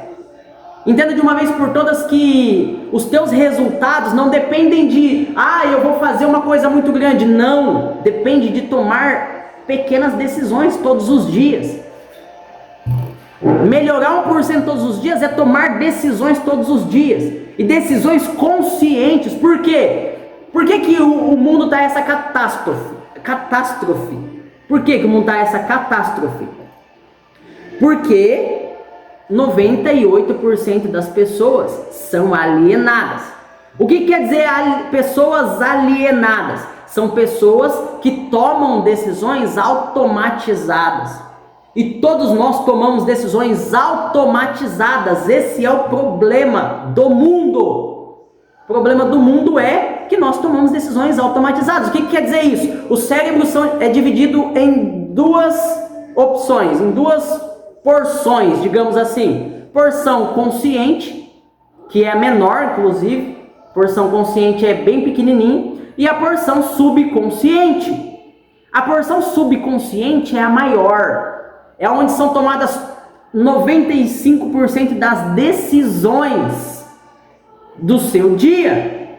Entenda de uma vez por todas que os teus resultados não dependem de, eu vou fazer uma coisa muito grande. Não, depende de tomar pequenas decisões todos os dias. Melhorar 1% todos os dias é tomar decisões todos os dias. E decisões conscientes. Por quê? Por que o mundo está essa catástrofe? Por que o mundo está essa catástrofe? Porque 98% das pessoas são alienadas. O que quer dizer pessoas alienadas? São pessoas que tomam decisões automatizadas. E todos nós tomamos decisões automatizadas. Esse é o problema do mundo. O problema do mundo é que nós tomamos decisões automatizadas. O que quer dizer isso? O cérebro é dividido em duas opções, em duas porções, digamos assim. Porção consciente, que é a menor, inclusive. Porção consciente é bem pequenininha. E a porção subconsciente. A porção subconsciente é a maior. É onde são tomadas 95% das decisões do seu dia,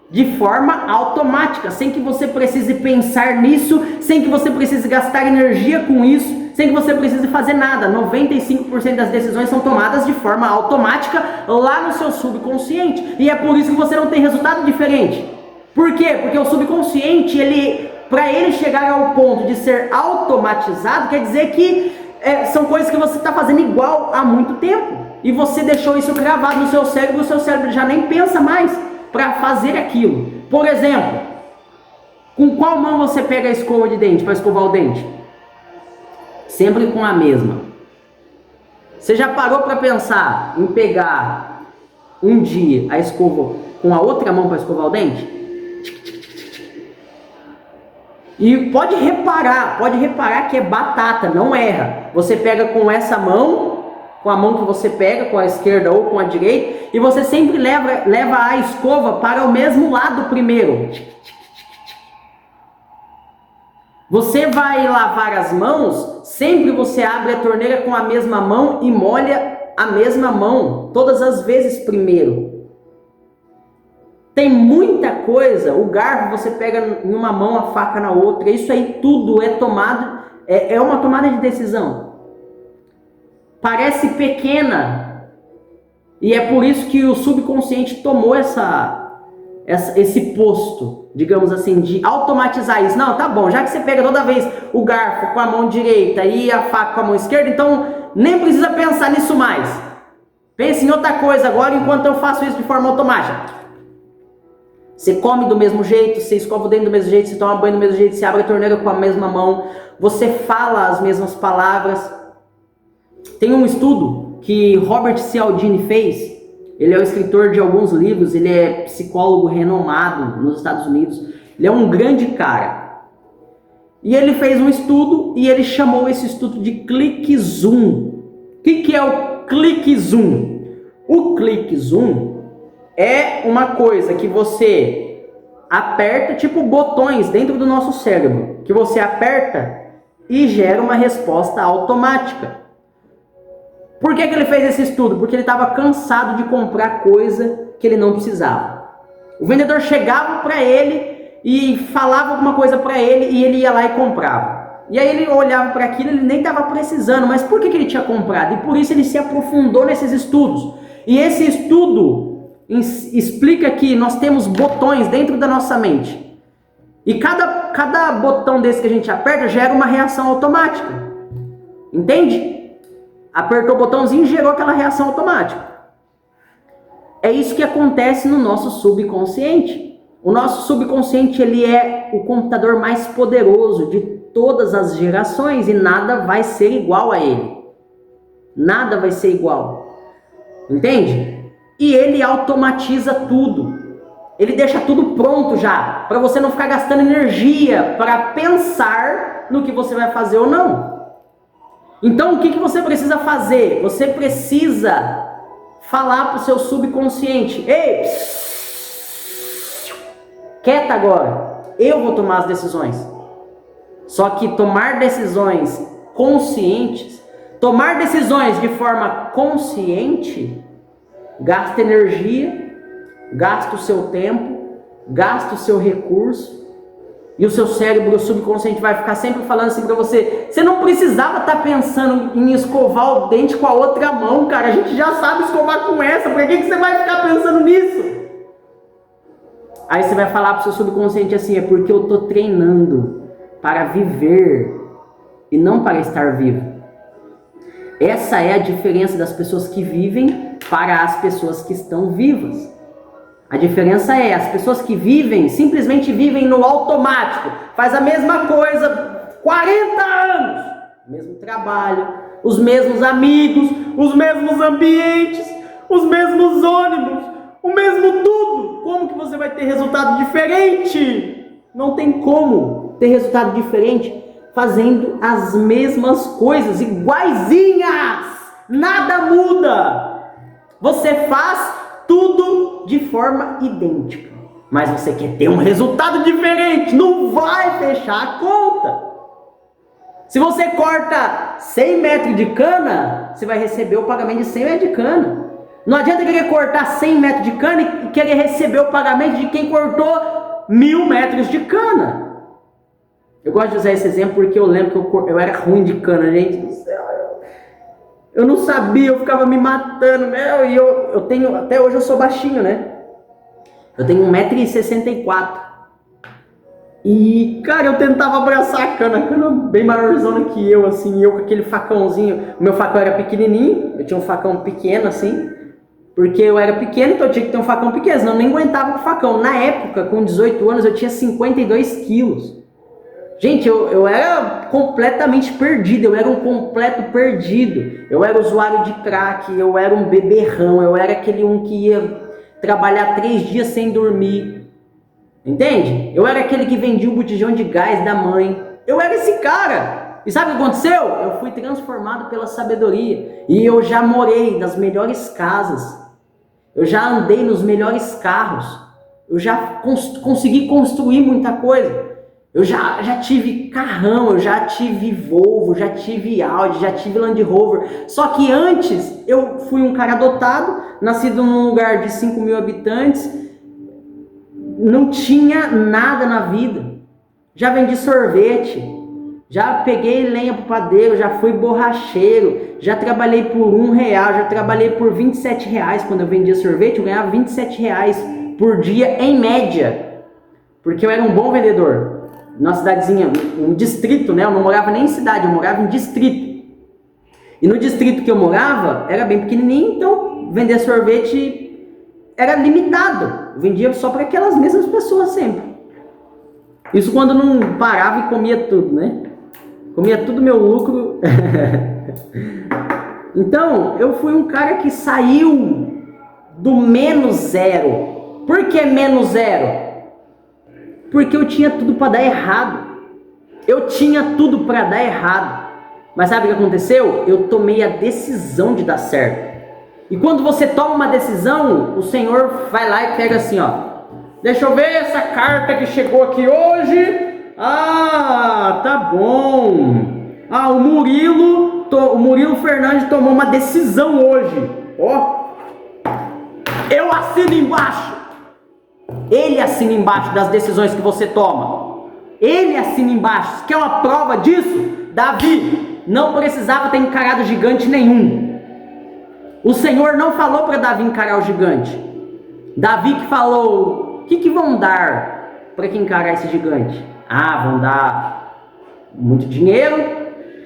de forma automática, sem que você precise pensar nisso, sem que você precise gastar energia com isso, sem que você precise fazer nada. 95% das decisões são tomadas de forma automática lá no seu subconsciente. E é por isso que você não tem resultado diferente. Por quê? Porque o subconsciente, para ele chegar ao ponto de ser automatizado, quer dizer que são coisas que você está fazendo igual há muito tempo. E você deixou isso gravado no seu cérebro, o seu cérebro já nem pensa mais para fazer aquilo. Por exemplo, com qual mão você pega a escova de dente para escovar o dente? Sempre com a mesma. Você já parou para pensar em pegar um dia a escova com a outra mão para escovar o dente? E pode reparar que é batata, não erra. Você pega com essa mão, com a mão que você pega, com a esquerda ou com a direita, e você sempre leva a escova para o mesmo lado primeiro. Você vai lavar as mãos, sempre você abre a torneira com a mesma mão e molha a mesma mão, todas as vezes primeiro. Tem muita coisa, o garfo você pega em uma mão, a faca na outra, isso aí tudo é uma tomada de decisão. Parece pequena, e é por isso que o subconsciente tomou esse posto, digamos assim, de automatizar isso. Não, tá bom, já que você pega toda vez o garfo com a mão direita e a faca com a mão esquerda, então nem precisa pensar nisso mais. Pense em outra coisa agora enquanto eu faço isso de forma automática. Você come do mesmo jeito, você escova o dente do mesmo jeito, você toma banho do mesmo jeito, você abre a torneira com a mesma mão, você fala as mesmas palavras. Tem um estudo que Robert Cialdini fez, ele é o escritor de alguns livros, ele é psicólogo renomado nos Estados Unidos, ele é um grande cara. E ele fez um estudo e ele chamou esse estudo de clique zoom. O que é o clique zoom? O clique zoom é uma coisa que você aperta, tipo botões dentro do nosso cérebro, que você aperta e gera uma resposta automática. Por que ele fez esse estudo? Porque ele estava cansado de comprar coisa que ele não precisava. O vendedor chegava para ele e falava alguma coisa para ele e ele ia lá e comprava. E aí ele olhava para aquilo, ele nem estava precisando, mas por que ele tinha comprado? E por isso ele se aprofundou nesses estudos. E esse estudo explica que nós temos botões dentro da nossa mente. E cada botão desse que a gente aperta gera uma reação automática. Entende? Apertou o botãozinho e gerou aquela reação automática. É isso que acontece no nosso subconsciente. O nosso subconsciente, ele é o computador mais poderoso de todas as gerações e nada vai ser igual a ele. Nada vai ser igual. Entende? E ele automatiza tudo. Ele deixa tudo pronto já, para você não ficar gastando energia para pensar no que você vai fazer ou não. Então, o que você precisa fazer? Você precisa falar para o seu subconsciente: ei, quieta agora, eu vou tomar as decisões. Só que tomar decisões conscientes, tomar decisões de forma consciente, gasta energia, gasta o seu tempo, gasta o seu recurso, e o seu cérebro, o subconsciente, vai ficar sempre falando assim pra você: você não precisava estar pensando em escovar o dente com a outra mão, cara, a gente já sabe escovar com essa, por que você vai ficar pensando nisso? Aí você vai falar pro seu subconsciente assim: é porque eu tô treinando para viver e não para estar vivo. Essa é a diferença das pessoas que vivem para as pessoas que estão vivas. A diferença é, as pessoas que vivem, simplesmente vivem no automático, faz a mesma coisa 40 anos, o mesmo trabalho, os mesmos amigos, os mesmos ambientes, os mesmos ônibus, o mesmo tudo. Como que você vai ter resultado diferente? Não tem como ter resultado diferente fazendo as mesmas coisas, iguaizinhas, nada muda. Você faz tudo de forma idêntica, mas você quer ter um resultado diferente, não vai fechar a conta. Se você corta 100 metros de cana, você vai receber o pagamento de 100 metros de cana. Não adianta querer cortar 100 metros de cana e querer receber o pagamento de quem cortou 1000 metros de cana. Eu gosto de usar esse exemplo porque eu lembro que eu era ruim de cana, gente do céu. Eu não sabia, eu ficava me matando, e eu tenho, até hoje eu sou baixinho, né? Eu tenho 1,64 m. E, cara, eu tentava abraçar a cana bem maiorzona que eu, assim, eu com aquele facãozinho. O meu facão era pequenininho, eu tinha um facão pequeno, assim, porque eu era pequeno, então eu tinha que ter um facão pequeno, senão eu nem aguentava com o facão. Na época, com 18 anos, eu tinha 52 quilos. Gente, eu era completamente perdido, eu era um completo perdido. Eu era usuário de crack, eu era um beberrão, eu era aquele um que ia trabalhar 3 dias sem dormir. Entende? Eu era aquele que vendia o botijão de gás da mãe. Eu era esse cara. E sabe o que aconteceu? Eu fui transformado pela sabedoria. E eu já morei nas melhores casas. Eu já andei nos melhores carros. Eu já consegui construir muita coisa. Eu já tive carrão, eu já tive Volvo, já tive Audi, já tive Land Rover. Só que antes eu fui um cara adotado, nascido num lugar de 5.000 habitantes, não tinha nada na vida. Já vendi sorvete, já peguei lenha pro padeiro, já fui borracheiro, já trabalhei por R$1, já trabalhei por R$27 quando eu vendia sorvete, eu ganhava R$27 por dia em média, porque eu era um bom vendedor. Numa cidadezinha, um distrito, né? Eu não morava nem em cidade, eu morava em distrito. E no distrito que eu morava, era bem pequenininho, então vender sorvete era limitado. Eu vendia só para aquelas mesmas pessoas sempre. Isso quando não parava e comia tudo, né? Comia tudo meu lucro. Então, eu fui um cara que saiu do menos zero. Por que menos zero? Porque eu tinha tudo para dar errado. Eu tinha tudo para dar errado. Mas sabe o que aconteceu? Eu tomei a decisão de dar certo. E quando você toma uma decisão, o Senhor vai lá e pega assim, ó. Deixa eu ver essa carta que chegou aqui hoje. Ah, tá bom. Ah, o Murilo Fernandes tomou uma decisão hoje. Ó. Eu assino embaixo. Ele assina embaixo das decisões que você toma. Ele assina embaixo. Quer uma prova disso? Davi não precisava ter encarado gigante nenhum. O Senhor não falou para Davi encarar o gigante. Davi que falou: o que vão dar para que encarar esse gigante? Ah, vão dar muito dinheiro,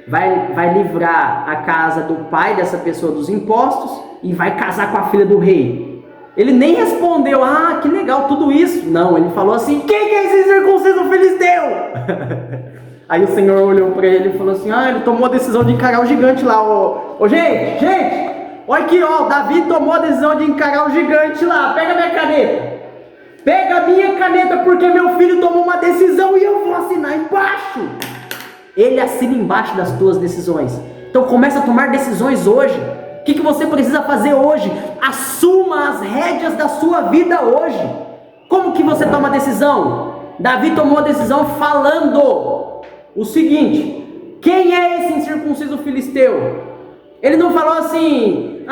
vai livrar a casa do pai dessa pessoa dos impostos e vai casar com a filha do rei. Ele nem respondeu, que legal, tudo isso. Não, ele falou assim, quem que é esse circunciso filisteu? Aí o Senhor olhou para ele e falou assim, ele tomou a decisão de encarar o gigante lá. Gente, olha aqui, Davi tomou a decisão de encarar o gigante lá. Pega minha caneta. Pega a minha caneta porque meu filho tomou uma decisão e eu vou assinar embaixo. Ele assina embaixo das tuas decisões. Então começa a tomar decisões hoje. O que você precisa fazer hoje? Assuma as rédeas da sua vida hoje. Como que você toma a decisão? Davi tomou a decisão falando o seguinte: quem é esse incircunciso filisteu? Ele não falou assim,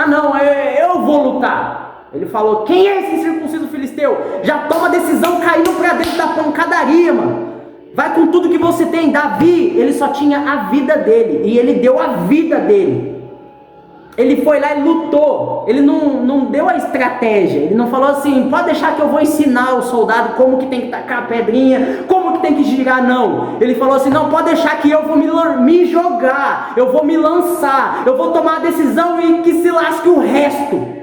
eu vou lutar. Ele falou, quem é esse incircunciso filisteu? Já toma a decisão caindo pra dentro da pancadaria, mano. Vai com tudo que você tem. Davi, ele só tinha a vida dele, e ele deu a vida dele. Ele foi lá e lutou. Ele não deu a estratégia. Ele não falou assim, pode deixar que eu vou ensinar o soldado como que tem que tacar a pedrinha, como que tem que girar, não. Ele falou assim, não, pode deixar que eu vou me jogar, eu vou me lançar, eu vou tomar a decisão e que se lasque o resto.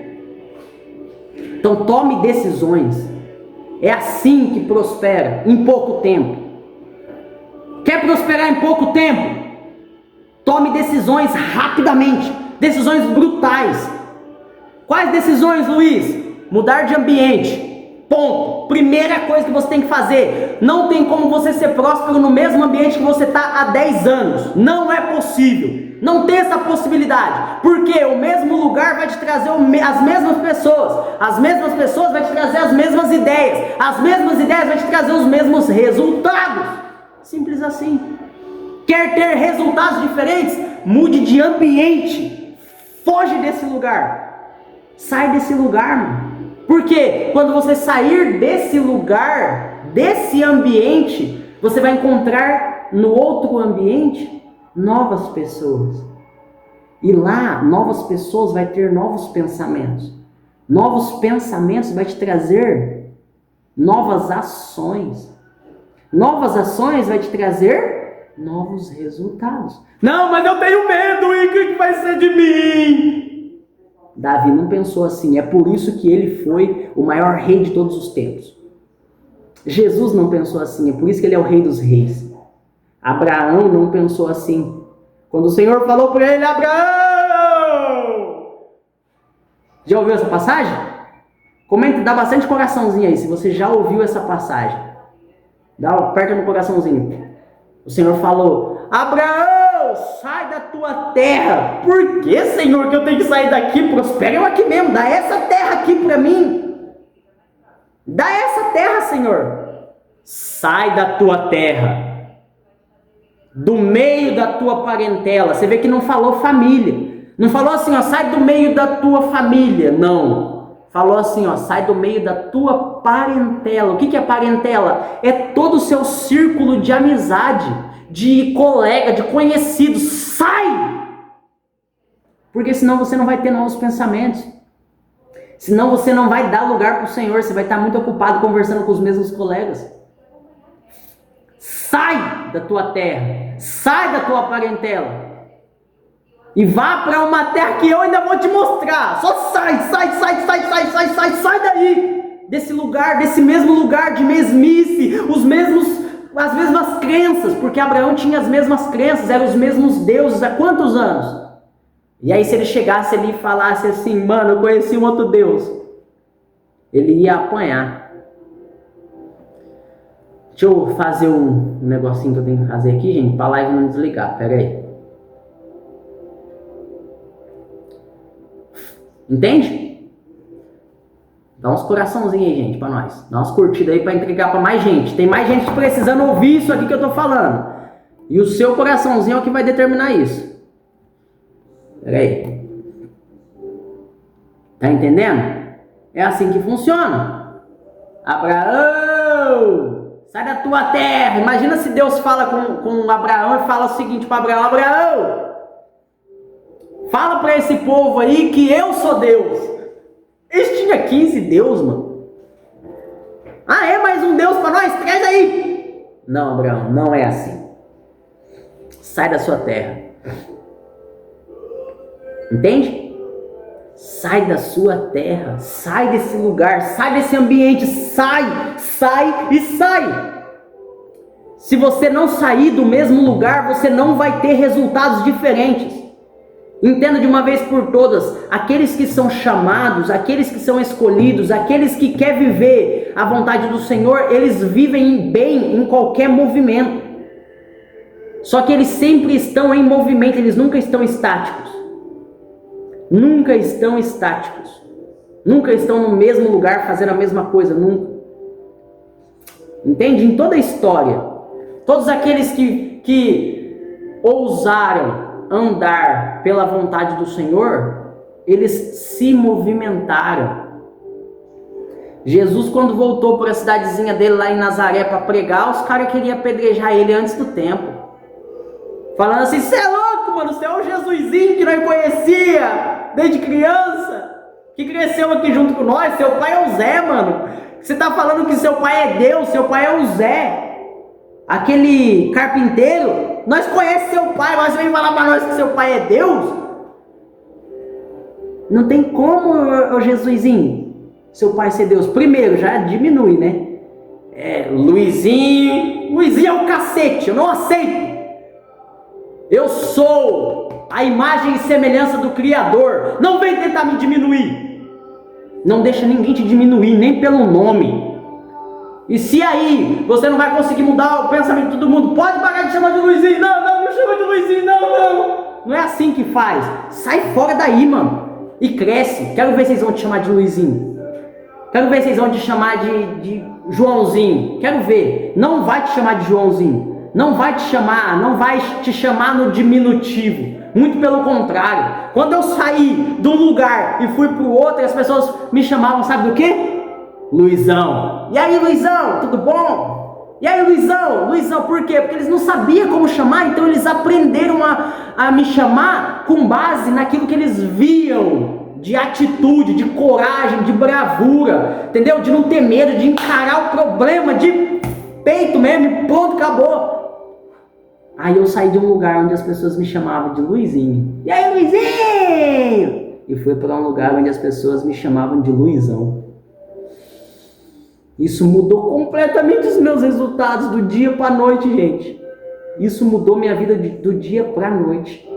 Então tome decisões. É assim que prospera em pouco tempo. Quer prosperar em pouco tempo? Tome decisões rapidamente. Decisões brutais. Quais decisões, Luiz? Mudar de ambiente. Ponto. Primeira coisa que você tem que fazer. Não tem como você ser próspero no mesmo ambiente que você está há 10 anos. Não é possível. Não tem essa possibilidade. Porque o mesmo lugar vai te trazer as mesmas pessoas. As mesmas pessoas vai te trazer as mesmas ideias. As mesmas ideias vai te trazer os mesmos resultados. Simples assim. Quer ter resultados diferentes? Mude de ambiente. Foge desse lugar. Sai desse lugar, mano. Porque quando você sair desse lugar, desse ambiente, você vai encontrar no outro ambiente novas pessoas. E lá, novas pessoas vai ter novos pensamentos. Novos pensamentos vai te trazer novas ações. Novas ações vai te trazer novos resultados. Não, mas eu tenho medo, e o que vai ser de mim? Davi não pensou assim. É por isso que ele foi o maior rei de todos os tempos. Jesus não pensou assim. É por isso que ele é o rei dos reis. Abraão não pensou assim. Quando o Senhor falou para ele, Abraão! Já ouviu essa passagem? Comenta, dá bastante coraçãozinho aí se você já ouviu essa passagem. Aperta no coraçãozinho. O Senhor falou, Abraão, sai da tua terra. Por que, Senhor, que eu tenho que sair daqui? Prospera eu aqui mesmo, dá essa terra aqui para mim. Dá essa terra, Senhor. Sai da tua terra, do meio da tua parentela. Você vê que não falou família. Não falou assim, sai do meio da tua família. Não. Falou assim, sai do meio da tua parentela. O que é parentela? É todo o seu círculo de amizade, de colega, de conhecidos. Sai! Porque senão você não vai ter novos pensamentos. Senão você não vai dar lugar para o Senhor. Você vai estar muito ocupado conversando com os mesmos colegas. Sai da tua terra. Sai da tua parentela. E vá para uma terra que eu ainda vou te mostrar. Só sai daí. Desse lugar, desse mesmo lugar de mesmice. As mesmas crenças. Porque Abraão tinha as mesmas crenças. Eram os mesmos deuses há quantos anos? E aí se ele chegasse ali e falasse assim, mano, eu conheci um outro Deus. Ele ia apanhar. Deixa eu fazer um negocinho que eu tenho que fazer aqui, gente. Para a live não desligar. Pera aí. Entende? Dá uns coraçãozinhos aí, gente, pra nós. Dá umas curtidas aí pra entregar pra mais gente. Tem mais gente precisando ouvir isso aqui que eu tô falando. E o seu coraçãozinho é o que vai determinar isso. Pera aí. Tá entendendo? É assim que funciona. Abraão, sai da tua terra. Imagina se Deus fala com Abraão e fala o seguinte para Abraão: Abraão, fala para esse povo aí que eu sou Deus. Eles tinham 15 Deus, mano. Ah, é mais um Deus para nós? Traz aí. Não, Abraão, não é assim. Sai da sua terra. Entende? Sai da sua terra, sai desse lugar, sai desse ambiente, sai e sai. Se você não sair do mesmo lugar, você não vai ter resultados diferentes. Entenda de uma vez por todas, aqueles que são chamados, aqueles que são escolhidos, aqueles que querem viver a vontade do Senhor, eles vivem bem em qualquer movimento. Só que eles sempre estão em movimento, eles nunca estão estáticos. Nunca estão estáticos. Nunca estão no mesmo lugar fazendo a mesma coisa, nunca. Entende? Em toda a história, todos aqueles que ousaram andar pela vontade do Senhor, eles se movimentaram. Jesus, quando voltou para a cidadezinha dele lá em Nazaré para pregar, os caras queriam apedrejar ele antes do tempo, falando assim: você é louco, mano, você é o Jesusinho que nós conhecia desde criança, que cresceu aqui junto com nós, seu pai é o Zé, mano, você tá falando que seu pai é Deus, seu pai é o Zé, aquele carpinteiro, nós conhecemos seu pai, mas você vem falar para nós que seu pai é Deus? Não tem como, ô Jesusinho, seu pai ser Deus. Primeiro, já diminui, né? Luizinho é o cacete, eu não aceito. Eu sou a imagem e semelhança do Criador. Não vem tentar me diminuir. Não deixa ninguém te diminuir, nem pelo nome. E se aí você não vai conseguir mudar o pensamento de todo mundo, pode parar de chamar de Luizinho. Não chama de Luizinho, não. Não é assim que faz. Sai fora daí, mano. E cresce. Quero ver vocês vão te chamar de Luizinho. Quero ver vocês vão te chamar de Joãozinho. Quero ver. Não vai te chamar de Joãozinho. Não vai te chamar no diminutivo. Muito pelo contrário. Quando eu saí de um lugar e fui para o outro, as pessoas me chamavam, sabe do quê? Luizão. E aí, Luizão, tudo bom? E aí, Luizão, por quê? Porque eles não sabiam como chamar, então eles aprenderam a me chamar com base naquilo que eles viam de atitude, de coragem, de bravura, entendeu? De não ter medo, de encarar o problema de peito mesmo, e pronto, acabou. Aí eu saí de um lugar onde as pessoas me chamavam de Luizinho. E aí, Luizinho? E fui para um lugar onde as pessoas me chamavam de Luizão. Isso mudou completamente os meus resultados do dia para a noite, gente. Isso mudou minha vida do dia para a noite.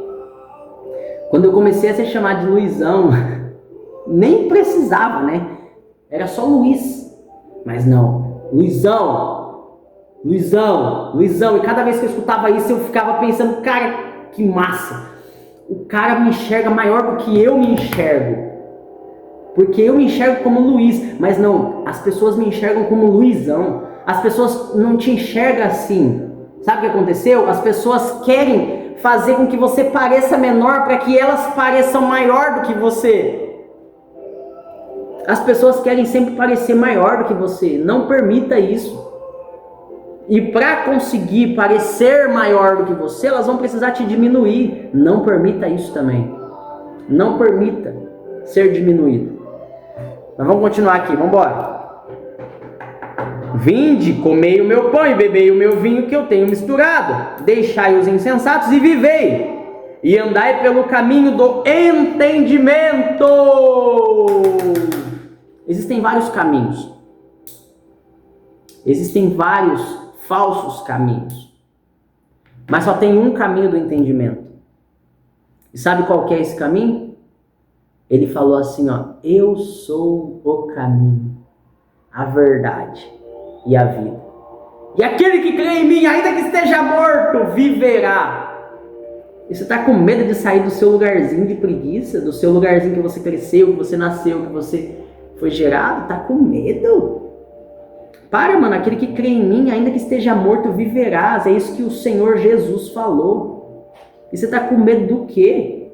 Quando eu comecei a ser chamado de Luizão, nem precisava, né? Era só Luiz. Mas não, Luizão. E cada vez que eu escutava isso, eu ficava pensando: cara, que massa. O cara me enxerga maior do que eu me enxergo. Porque eu me enxergo como Luiz, mas não, as pessoas me enxergam como Luizão. As pessoas não te enxergam assim. Sabe o que aconteceu? As pessoas querem fazer com que você pareça menor para que elas pareçam maior do que você. As pessoas querem sempre parecer maior do que você. Não permita isso. E para conseguir parecer maior do que você, elas vão precisar te diminuir. Não permita isso também. Não permita ser diminuído. Mas vamos continuar aqui, vamos embora. Vinde, comei o meu pão e bebei o meu vinho que eu tenho misturado. Deixai os insensatos e vivei. E andai pelo caminho do entendimento. Existem vários caminhos. Existem vários falsos caminhos. Mas só tem um caminho do entendimento. E sabe qual que é esse caminho? Ele falou assim, ó: eu sou o caminho, a verdade e a vida. E aquele que crê em mim, ainda que esteja morto, viverá. E você está com medo de sair do seu lugarzinho de preguiça, do seu lugarzinho que você cresceu, que você nasceu, que você foi gerado? Está com medo? Para, mano, aquele que crê em mim, ainda que esteja morto, viverás. É isso que o Senhor Jesus falou. E você está com medo do quê?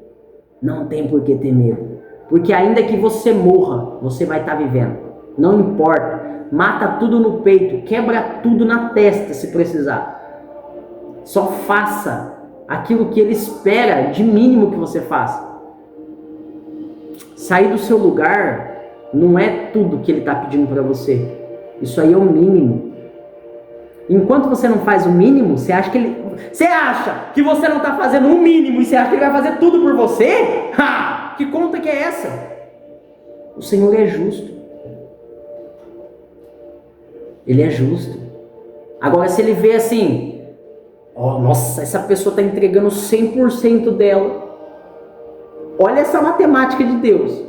Não tem por que ter medo. Porque ainda que você morra, você vai estar vivendo. Não importa. Mata tudo no peito, quebra tudo na testa se precisar. Só faça aquilo que Ele espera de mínimo que você faça. Sair do seu lugar não é tudo que Ele está pedindo para você. Isso aí é o mínimo. Enquanto você não faz o mínimo, você acha que você não está fazendo o mínimo e você acha que ele vai fazer tudo por você? Ha! Que conta que é essa? O Senhor é justo. Ele é justo. Agora, se ele vê assim, nossa, essa pessoa está entregando 100% dela. Olha essa matemática de Deus.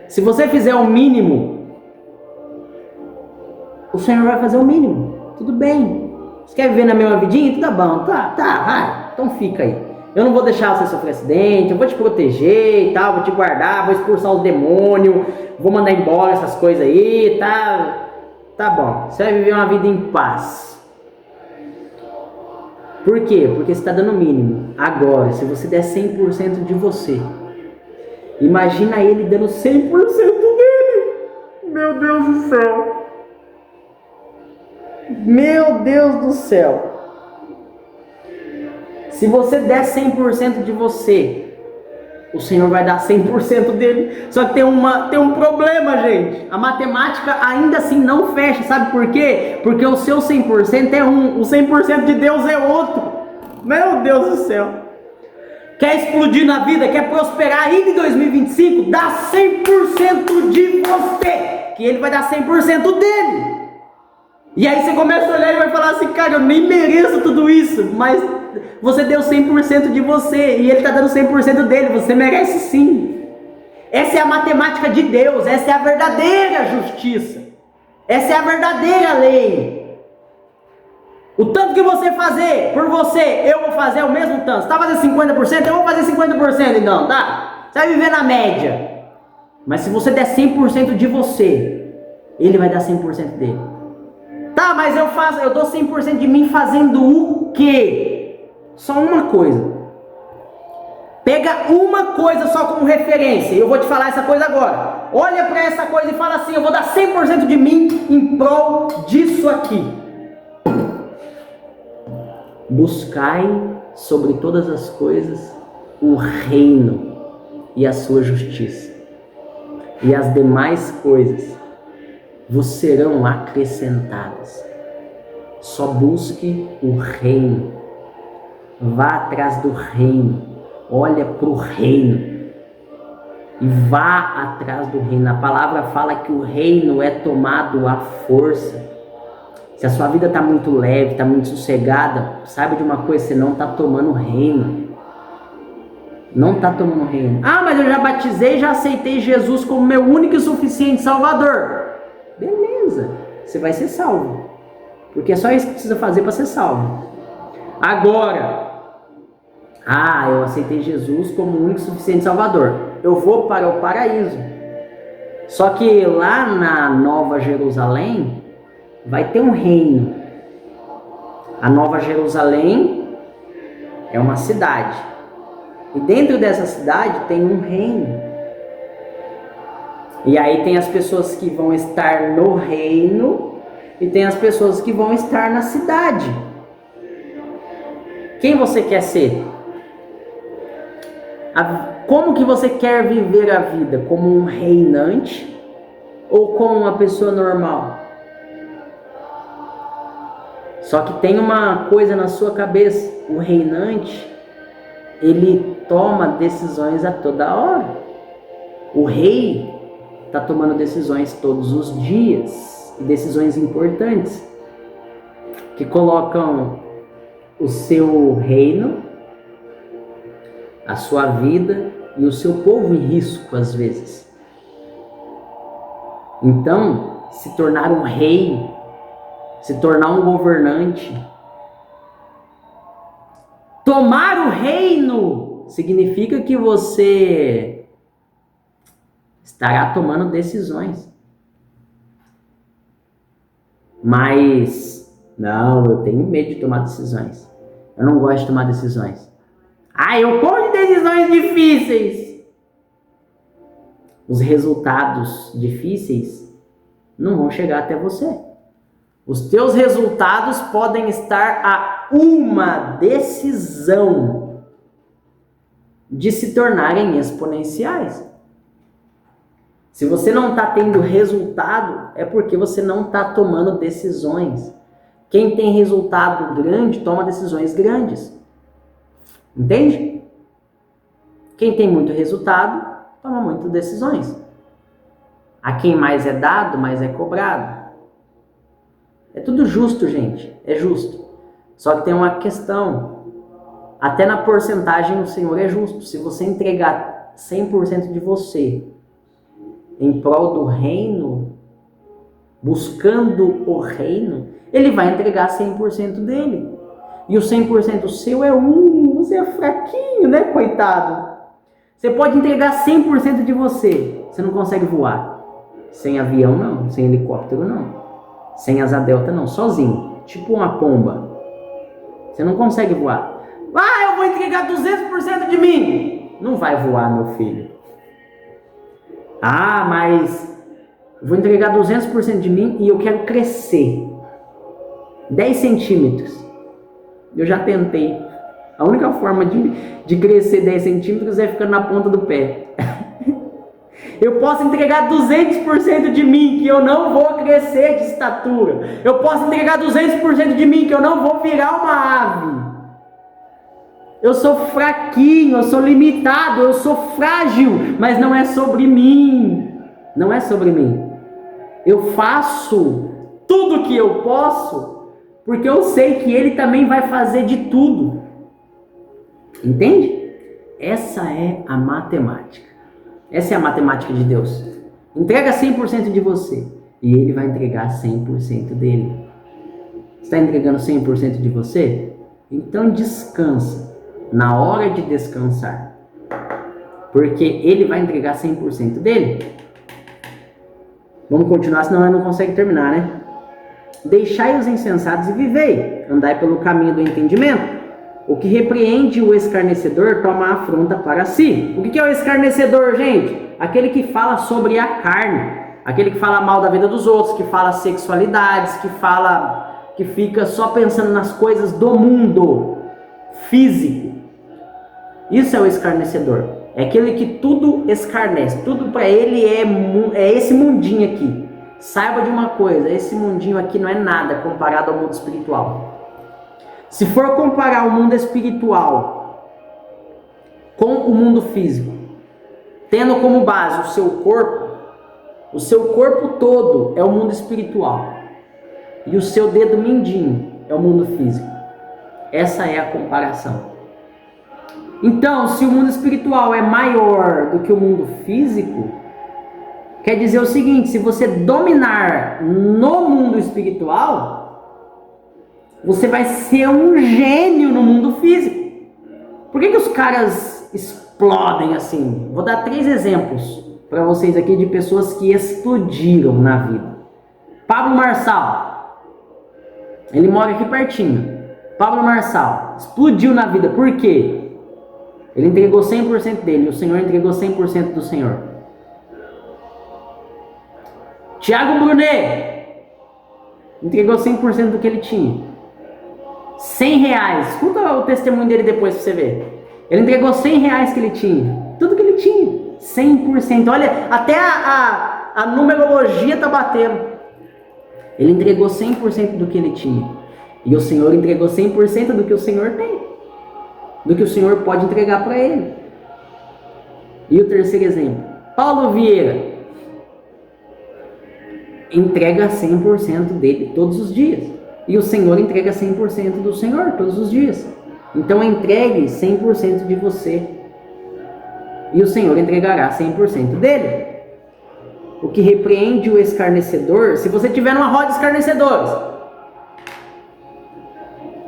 Se você fizer o mínimo, o Senhor vai fazer o mínimo. Tudo bem. Você quer viver na mesma vidinha? Tudo bom. Tá, vai. Então fica aí. Eu não vou deixar você sofrer acidente, eu vou te proteger e tal, vou te guardar, vou expulsar os demônios, vou mandar embora essas coisas aí, tá? Tá bom. Você vai viver uma vida em paz. Por quê? Porque você está dando o mínimo. Agora, se você der 100% de você, imagina ele dando 100% dele. Meu Deus do céu. Meu Deus do céu. Se você der 100% de você, o Senhor vai dar 100% dele. Só que tem um problema, gente. A matemática ainda assim não fecha. Sabe por quê? Porque o seu 100% é um. O 100% de Deus é outro. Meu Deus do céu. Quer explodir na vida? Quer prosperar ainda em 2025? Dá 100% de você. Que ele vai dar 100% dele. E aí você começa a olhar e vai falar assim, cara, eu nem mereço tudo isso, mas você deu 100% de você e ele está dando 100% dele, você merece sim. Essa é a matemática de Deus, essa é a verdadeira justiça, essa é a verdadeira lei. O tanto que você fazer por você, eu vou fazer o mesmo tanto. Você está fazendo 50%, eu vou fazer 50% então, tá? Você vai viver na média. Mas se você der 100% de você, ele vai dar 100% dele. Tá, mas eu dou 100% de mim fazendo o quê? Só uma coisa. Pega uma coisa só como referência. Eu vou te falar essa coisa agora. Olha para essa coisa e fala assim, eu vou dar 100% de mim em prol disso aqui. Buscai sobre todas as coisas o reino e a sua justiça. E as demais coisas vos serão acrescentadas. Só busque o reino. Vá atrás do reino. Olha para o reino. E vá atrás do reino. A palavra fala que o reino é tomado à força. Se a sua vida está muito leve, está muito sossegada, saiba de uma coisa, você não está tomando o reino. Não está tomando o reino. Ah, mas eu já batizei, já aceitei Jesus como meu único e suficiente Salvador. Beleza, você vai ser salvo. Porque é só isso que precisa fazer para ser salvo. Agora, eu aceitei Jesus como o único e suficiente Salvador. Eu vou para o paraíso. Só que lá na Nova Jerusalém vai ter um reino. A Nova Jerusalém é uma cidade. E dentro dessa cidade tem um reino. E aí tem as pessoas que vão estar no reino e tem as pessoas que vão estar na cidade. Quem você quer ser? Como que você quer viver a vida? Como um reinante ou como uma pessoa normal? Só que tem uma coisa na sua cabeça. O reinante, ele toma decisões a toda hora. O rei está tomando decisões todos os dias, decisões importantes, que colocam o seu reino, a sua vida e o seu povo em risco às vezes. Então, se tornar um rei, se tornar um governante, tomar o reino, significa que você estará tomando decisões. Mas, não, eu tenho medo de tomar decisões. Eu não gosto de tomar decisões. Eu corro de decisões difíceis. Os resultados difíceis não vão chegar até você. Os teus resultados podem estar a uma decisão de se tornarem exponenciais. Se você não está tendo resultado, é porque você não está tomando decisões. Quem tem resultado grande, toma decisões grandes. Entende? Quem tem muito resultado, toma muitas decisões. A quem mais é dado, mais é cobrado. É tudo justo, gente. É justo. Só que tem uma questão. Até na porcentagem o Senhor é justo. Se você entregar 100% de você em prol do reino, buscando o reino, ele vai entregar 100% dele. E o 100% seu é você é fraquinho, né, coitado? Você pode entregar 100% de você, você não consegue voar. Sem avião não, sem helicóptero não, sem asa delta não, sozinho, tipo uma pomba. Você não consegue voar. Eu vou entregar 200% de mim. Não vai voar, meu filho. Mas vou entregar 200% de mim e eu quero crescer 10 centímetros. Eu já tentei. A única forma de crescer 10 centímetros é ficando na ponta do pé. Eu posso entregar 200% de mim, que eu não vou crescer de estatura. Eu posso entregar 200% de mim, que eu não vou virar uma ave. Eu sou fraquinho, eu sou limitado, eu sou frágil, mas não é sobre mim. Não é sobre mim. Eu faço tudo que eu posso, porque eu sei que Ele também vai fazer de tudo. Entende? Essa é a matemática. Essa é a matemática de Deus. Entrega 100% de você e Ele vai entregar 100% dele. Está entregando 100% de você? Então descansa na hora de descansar, porque Ele vai entregar 100% dele. Vamos continuar, senão eu não consegue terminar, né? Deixai os insensatos e vivei, andai pelo caminho do entendimento. O que repreende o escarnecedor toma a afronta para si. O que é o escarnecedor, gente? Aquele que fala sobre a carne, aquele que fala mal da vida dos outros, que fala sexualidades, que fica só pensando nas coisas do mundo físico. Isso é o escarnecedor. É aquele que tudo escarnece, tudo para ele é esse mundinho aqui. Saiba de uma coisa, esse mundinho aqui não é nada comparado ao mundo espiritual. Se for comparar o mundo espiritual com o mundo físico, tendo como base o seu corpo todo é o mundo espiritual e o seu dedo mindinho é o mundo físico. Essa é a comparação. Então, se o mundo espiritual é maior do que o mundo físico, quer dizer o seguinte: se você dominar no mundo espiritual, você vai ser um gênio no mundo físico. Por que os caras explodem assim? Vou dar 3 exemplos para vocês aqui de pessoas que explodiram na vida. Pablo Marçal, ele mora aqui pertinho. Pablo Marçal explodiu na vida. Por quê? Ele entregou 100% dele, o Senhor entregou 100% do Senhor. Tiago Brunet entregou 100% do que ele tinha. R$100. Escuta o testemunho dele depois pra você ver. Ele entregou R$100 que ele tinha. Tudo que ele tinha. 100%. Olha, até a numerologia tá batendo. Ele entregou 100% do que ele tinha. E o Senhor entregou 100% do que o Senhor tem. Do que o Senhor pode entregar para ele. E o terceiro exemplo. Paulo Vieira entrega 100% dele todos os dias. E o Senhor entrega 100% do Senhor todos os dias. Então entregue 100% de você. E o Senhor entregará 100% dele. O que repreende o escarnecedor, se você estiver numa roda de escarnecedores,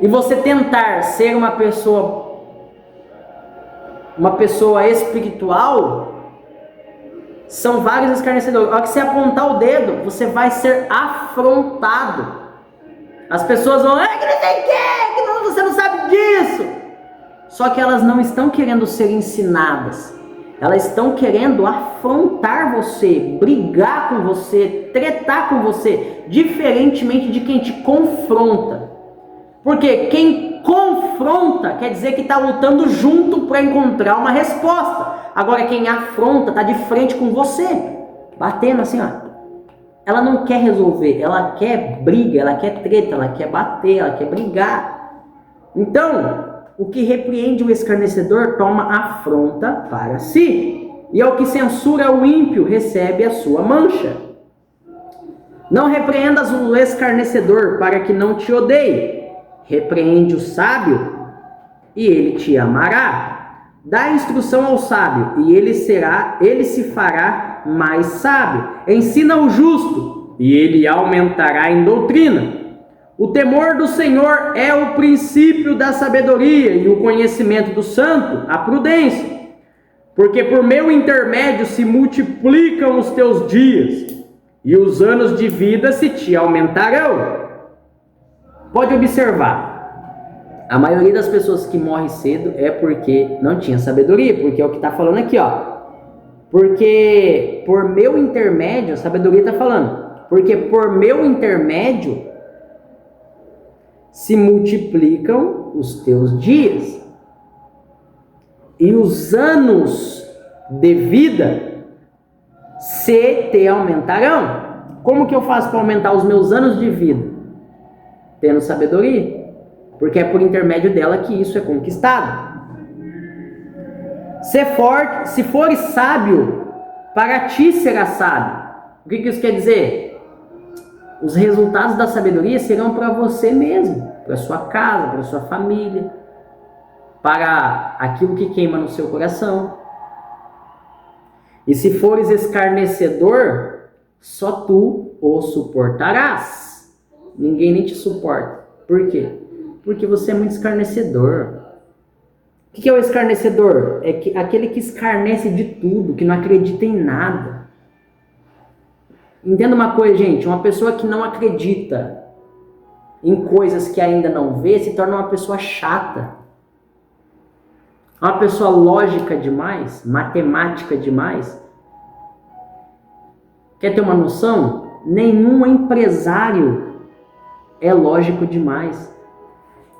e você tentar ser uma pessoa espiritual, são vários escarnecedores. A hora que você apontar o dedo, você vai ser afrontado. As pessoas vão, que não sei o que você não sabe disso. Só que elas não estão querendo ser ensinadas. Elas estão querendo afrontar você, brigar com você, tretar com você, diferentemente de quem te confronta. Porque quem confronta quer dizer que está lutando junto para encontrar uma resposta. Agora quem afronta está de frente com você. batendo assim, ó. Ela não quer resolver, ela quer briga, ela quer treta, ela quer bater, ela quer brigar. Então, o que repreende o escarnecedor toma afronta para si, e ao que censura o ímpio recebe a sua mancha. Não repreendas o escarnecedor para que não te odeie. Repreende o sábio e ele te amará. Dá instrução ao sábio e ele se fará mais sábio. Ensina o justo e ele aumentará em doutrina. O temor do Senhor é o princípio da sabedoria e o conhecimento do santo, a prudência. Porque por meu intermédio se multiplicam os teus dias e os anos de vida se te aumentarão. Pode observar. A maioria das pessoas que morre cedo é porque não tinha sabedoria, porque é o que está falando aqui, ó. Porque por meu intermédio, a sabedoria está falando, porque por meu intermédio se multiplicam os teus dias e os anos de vida se te aumentarão. Como que eu faço para aumentar os meus anos de vida? Tendo sabedoria. Porque é por intermédio dela que isso é conquistado. Se fores sábio, para ti será sábio. O que isso quer dizer? Os resultados da sabedoria serão para você mesmo, para sua casa, para sua família, para aquilo que queima no seu coração. E se fores escarnecedor, só tu o suportarás. Ninguém nem te suporta. Por quê? Porque você é muito escarnecedor. O que é o escarnecedor? É aquele que escarnece de tudo, que não acredita em nada. Entenda uma coisa, gente. Uma pessoa que não acredita em coisas que ainda não vê se torna uma pessoa chata. Uma pessoa lógica demais, matemática demais. Quer ter uma noção? Nenhum empresário é lógico demais.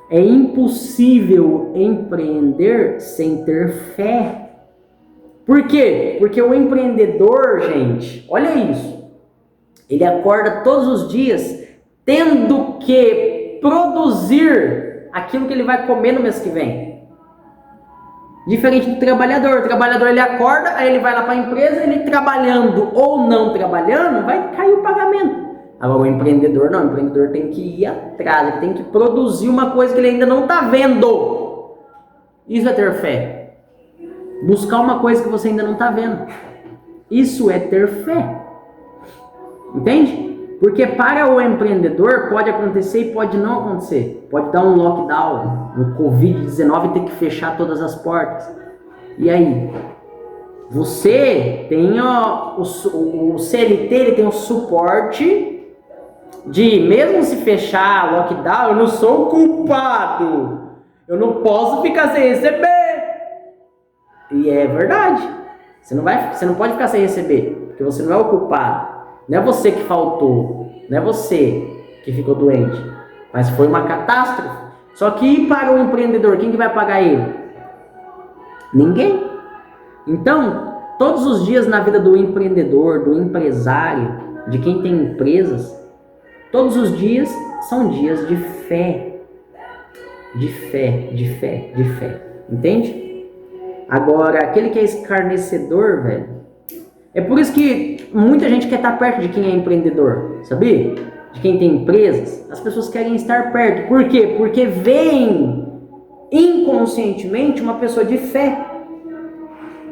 É impossível empreender sem ter fé. Por quê? Porque o empreendedor, gente, olha isso. Ele acorda todos os dias tendo que produzir aquilo que ele vai comer no mês que vem. Diferente do trabalhador. O trabalhador, ele acorda, aí ele vai lá para a empresa, ele trabalhando ou não trabalhando, vai cair o pagamento. Agora o empreendedor não, o empreendedor tem que ir atrás, ele tem que produzir uma coisa que ele ainda não está vendo. Isso é ter fé. Buscar uma coisa que você ainda não está vendo. Isso é ter fé. Entende? Porque para o empreendedor pode acontecer e pode não acontecer. Pode dar um lockdown, um Covid-19 e ter que fechar todas as portas. E aí? Você tem o CLT, ele tem o suporte de, mesmo se fechar lockdown, eu não sou culpado. Eu não posso ficar sem receber. E é verdade. Você não pode ficar sem receber, porque você não é o culpado. Não é você que faltou, não é você que ficou doente, mas foi uma catástrofe. Só que para o empreendedor, quem que vai pagar ele? Ninguém. Então, todos os dias na vida do empreendedor, do empresário, de quem tem empresas, todos os dias são dias de fé. De fé, de fé, de fé. Entende? Agora, aquele que é escarnecedor, velho, é por isso que muita gente quer estar perto de quem é empreendedor, sabia? De quem tem empresas. As pessoas querem estar perto. Por quê? Porque veem inconscientemente uma pessoa de fé.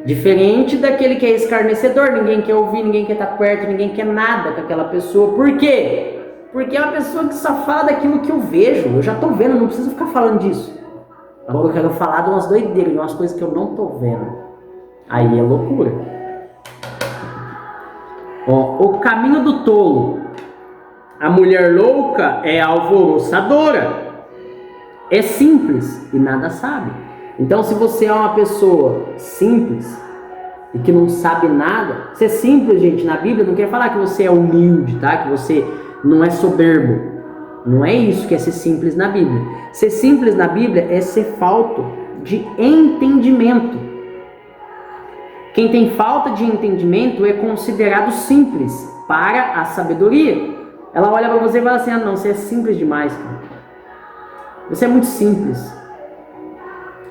Diferente daquele que é escarnecedor. Ninguém quer ouvir, ninguém quer estar perto, ninguém quer nada com aquela pessoa. Por quê? Porque é uma pessoa que só fala daquilo que eu vejo. Eu já estou vendo, não preciso ficar falando disso. Agora eu quero falar de umas doideiras, de umas coisas que eu não estou vendo. Aí é loucura. Ó, o caminho do tolo. A mulher louca é alvoroçadora. É simples e nada sabe. Então, se você é uma pessoa simples e que não sabe nada, ser simples, gente, na Bíblia não quer falar que você é humilde, tá? Que você não é soberbo. Não é isso que é ser simples na Bíblia. Ser simples na Bíblia é ser falto de entendimento. Quem tem falta de entendimento é considerado simples para a sabedoria. Ela olha para você e fala assim: ah, não, você é simples demais, cara. Você é muito simples.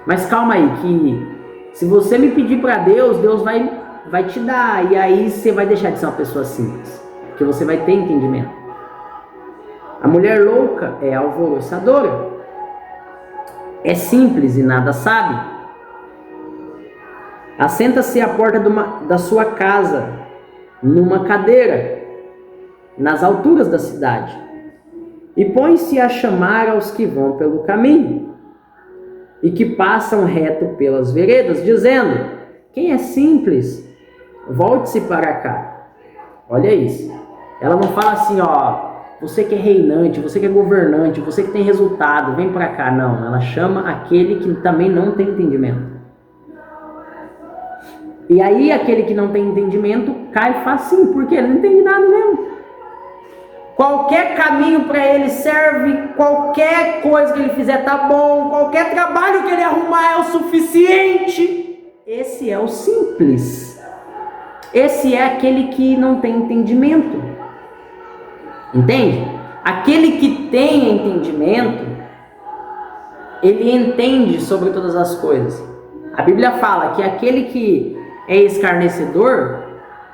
Mas calma aí, que se você me pedir para Deus, Deus vai te dar. E aí você vai deixar de ser uma pessoa simples, porque você vai ter entendimento. A mulher louca é alvoroçadora, é simples e nada sabe. Assenta-se à porta da sua casa, numa cadeira, nas alturas da cidade, e põe-se a chamar aos que vão pelo caminho, e que passam reto pelas veredas, dizendo: quem é simples, volte-se para cá. Olha isso. Ela não fala assim, ó, você que é reinante, você que é governante, você que tem resultado, vem para cá. Não, ela chama aquele que também não tem entendimento. E aí aquele que não tem entendimento cai facinho, porque ele não entende nada mesmo. Qualquer caminho para ele serve, qualquer coisa que ele fizer tá bom, qualquer trabalho que ele arrumar é o suficiente. Esse é o simples. Esse é aquele que não tem entendimento. Entende? Aquele que tem entendimento, ele entende sobre todas as coisas. A Bíblia fala que aquele que é escarnecedor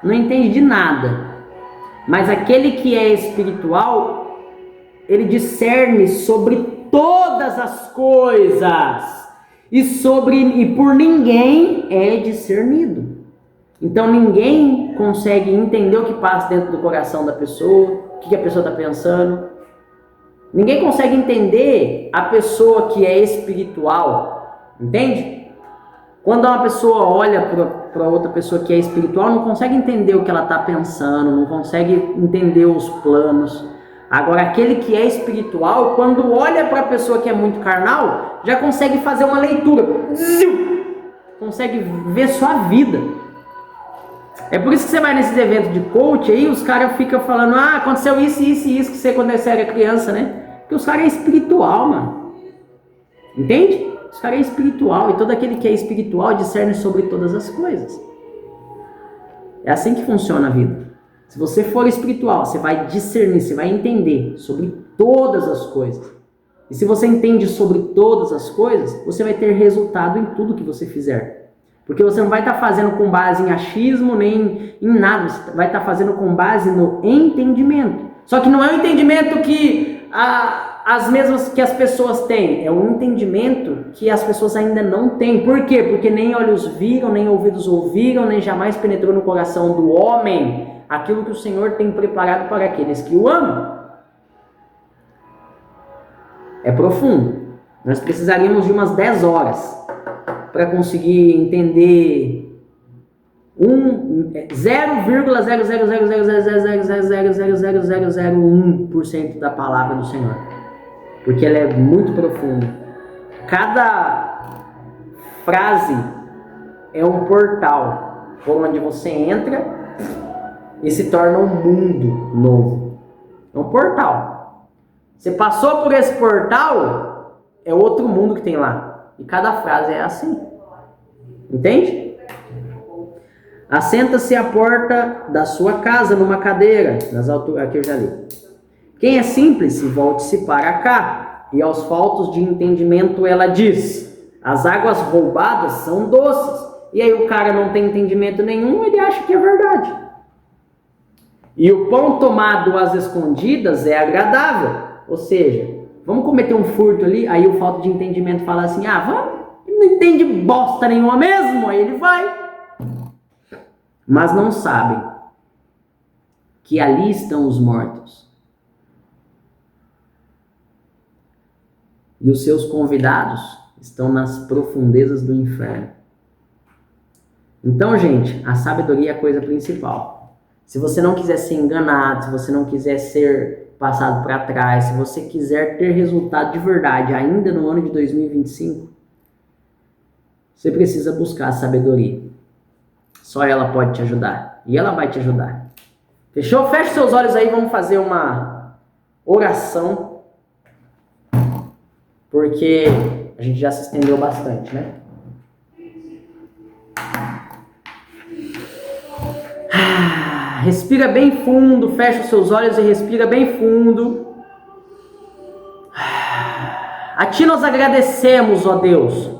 não entende de nada. Mas aquele que é espiritual, ele discerne sobre todas as coisas. E por ninguém é discernido. Então ninguém consegue entender o que passa dentro do coração da pessoa, o que a pessoa está pensando. Ninguém consegue entender a pessoa que é espiritual. Entende? Quando uma pessoa olha para outra pessoa que é espiritual, não consegue entender o que ela está pensando, não consegue entender os planos. Agora, aquele que é espiritual, quando olha para a pessoa que é muito carnal, já consegue fazer uma leitura. Consegue ver sua vida. É por isso que você vai nesses eventos de coach, aí os caras ficam falando: ah, aconteceu isso, isso e isso, que você quando você era criança, né? Porque os caras é espiritual, mano. Entende? Os caras é espiritual, e todo aquele que é espiritual discerne sobre todas as coisas. É assim que funciona a vida. Se você for espiritual, você vai discernir, você vai entender sobre todas as coisas. E se você entende sobre todas as coisas, você vai ter resultado em tudo que você fizer. Porque você não vai estar fazendo com base em achismo, nem em nada. Você vai estar fazendo com base no entendimento. Só que não é o entendimento que as mesmas que as pessoas têm. É um entendimento que as pessoas ainda não têm. Por quê? Porque nem olhos viram, nem ouvidos ouviram, nem jamais penetrou no coração do homem aquilo que o Senhor tem preparado para aqueles que o amam. É profundo. Nós precisaríamos de umas 10 horas para conseguir entender 0,000000000000001% da palavra do Senhor, porque ela é muito profunda. Cada frase é um portal por onde você entra e se torna um mundo novo. É um portal. Você passou por esse portal, é outro mundo que tem lá. E cada frase é assim. Entende? Assenta-se à porta da sua casa numa cadeira, nas alturas, aqui eu já li. Quem é simples, volte-se para cá. E aos faltos de entendimento ela diz: as águas roubadas são doces. E aí o cara não tem entendimento nenhum, ele acha que é verdade. E o pão tomado às escondidas é agradável. Ou seja, vamos cometer um furto ali, aí o falta de entendimento fala assim: ah, vamos, ele não entende bosta nenhuma mesmo, aí ele vai. Mas não sabem que ali estão os mortos. E os seus convidados estão nas profundezas do inferno. Então, gente, a sabedoria é a coisa principal. Se você não quiser ser enganado, se você não quiser ser passado para trás, se você quiser ter resultado de verdade ainda no ano de 2025, você precisa buscar a sabedoria. Só ela pode te ajudar. E ela vai te ajudar. Fechou? Feche seus olhos aí, vamos fazer uma oração. Porque a gente já se estendeu bastante, né? Respira bem fundo, fecha os seus olhos e respira bem fundo. A Ti nós agradecemos, ó Deus,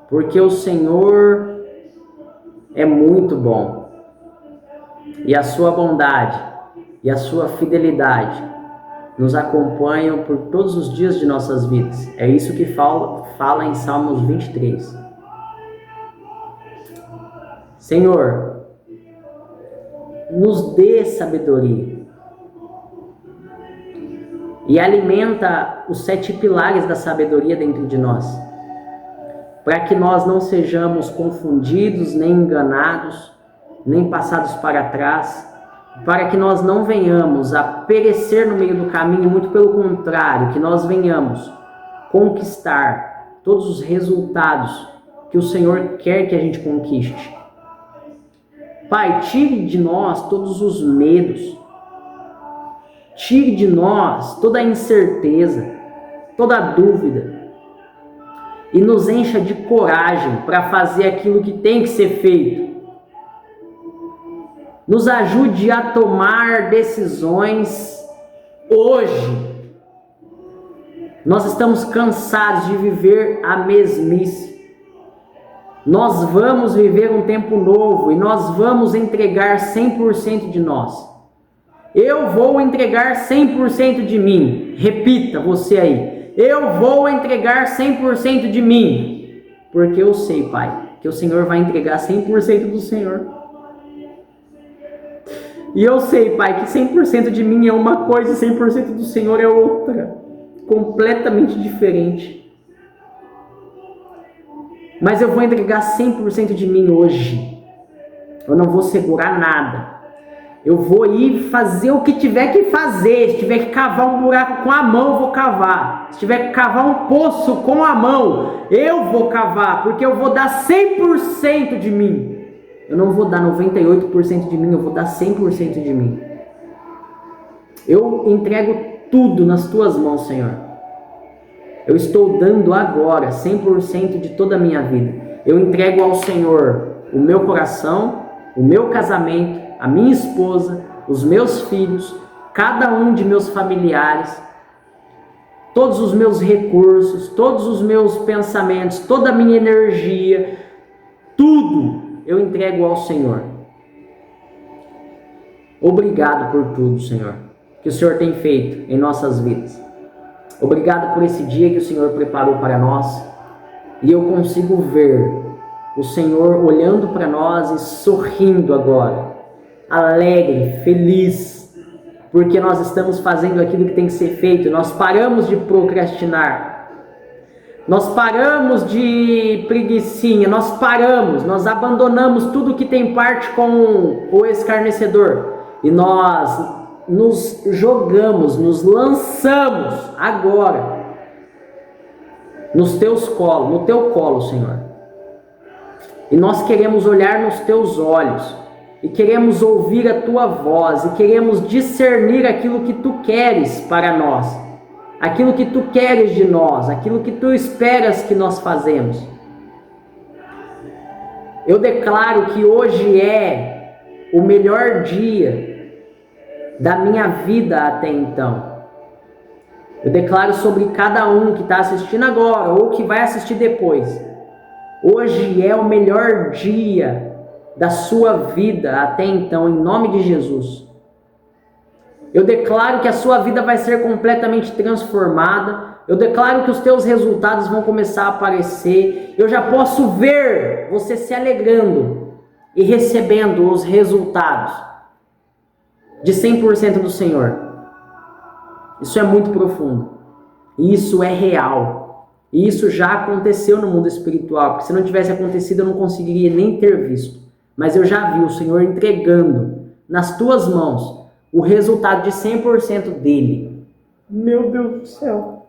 porque o Senhor é muito bom. E a Sua bondade e a Sua fidelidade nos acompanham por todos os dias de nossas vidas. É isso que fala em Salmos 23. Senhor, nos dê sabedoria e alimenta os 7 pilares da sabedoria dentro de nós, para que nós não sejamos confundidos, nem enganados, nem passados para trás, para que nós não venhamos a perecer no meio do caminho, muito pelo contrário, que nós venhamos conquistar todos os resultados que o Senhor quer que a gente conquiste. Pai, tire de nós todos os medos, tire de nós toda a incerteza, toda a dúvida, e nos encha de coragem para fazer aquilo que tem que ser feito. Nos ajude a tomar decisões hoje. Nós estamos cansados de viver a mesmice. Nós vamos viver um tempo novo e nós vamos entregar 100% de nós. Eu vou entregar 100% de mim. Repita você aí. Eu vou entregar 100% de mim. Porque eu sei, Pai, que o Senhor vai entregar 100% do Senhor. E eu sei, Pai, que 100% de mim é uma coisa e 100% do Senhor é outra. Completamente diferente. Mas eu vou entregar 100% de mim hoje. Eu não vou segurar nada. Eu vou ir fazer o que tiver que fazer. Se tiver que cavar um buraco com a mão, eu vou cavar. Se tiver que cavar um poço com a mão, eu vou cavar. Porque eu vou dar 100% de mim. Eu não vou dar 98% de mim, eu vou dar 100% de mim. Eu entrego tudo nas Tuas mãos, Senhor. Eu estou dando agora 100% de toda a minha vida. Eu entrego ao Senhor o meu coração, o meu casamento, a minha esposa, os meus filhos, cada um de meus familiares, todos os meus recursos, todos os meus pensamentos, toda a minha energia, tudo eu entrego ao Senhor. Obrigado por tudo, Senhor, que o Senhor tem feito em nossas vidas. Obrigado por esse dia que o Senhor preparou para nós. E eu consigo ver o Senhor olhando para nós e sorrindo agora. Alegre, feliz. Porque nós estamos fazendo aquilo que tem que ser feito. Nós paramos de procrastinar. Nós paramos de preguicinha. Nós abandonamos tudo que tem parte com o escarnecedor. E nós nos jogamos, nos lançamos agora nos teus colos, no teu colo, Senhor. E nós queremos olhar nos teus olhos e queremos ouvir a tua voz e queremos discernir aquilo que tu queres para nós, aquilo que tu queres de nós, aquilo que tu esperas que nós fazemos. Eu declaro que hoje é o melhor dia da minha vida até então. Eu declaro sobre cada um que está assistindo agora ou que vai assistir depois. Hoje é o melhor dia da sua vida até então, em nome de Jesus. Eu declaro que a sua vida vai ser completamente transformada. Eu declaro que os teus resultados vão começar a aparecer. Eu já posso ver você se alegrando e recebendo os resultados de 100% do Senhor. Isso é muito profundo. Isso é real. E isso já aconteceu no mundo espiritual. Porque se não tivesse acontecido, eu não conseguiria nem ter visto. Mas eu já vi o Senhor entregando nas tuas mãos o resultado de 100% dele. Meu Deus do céu.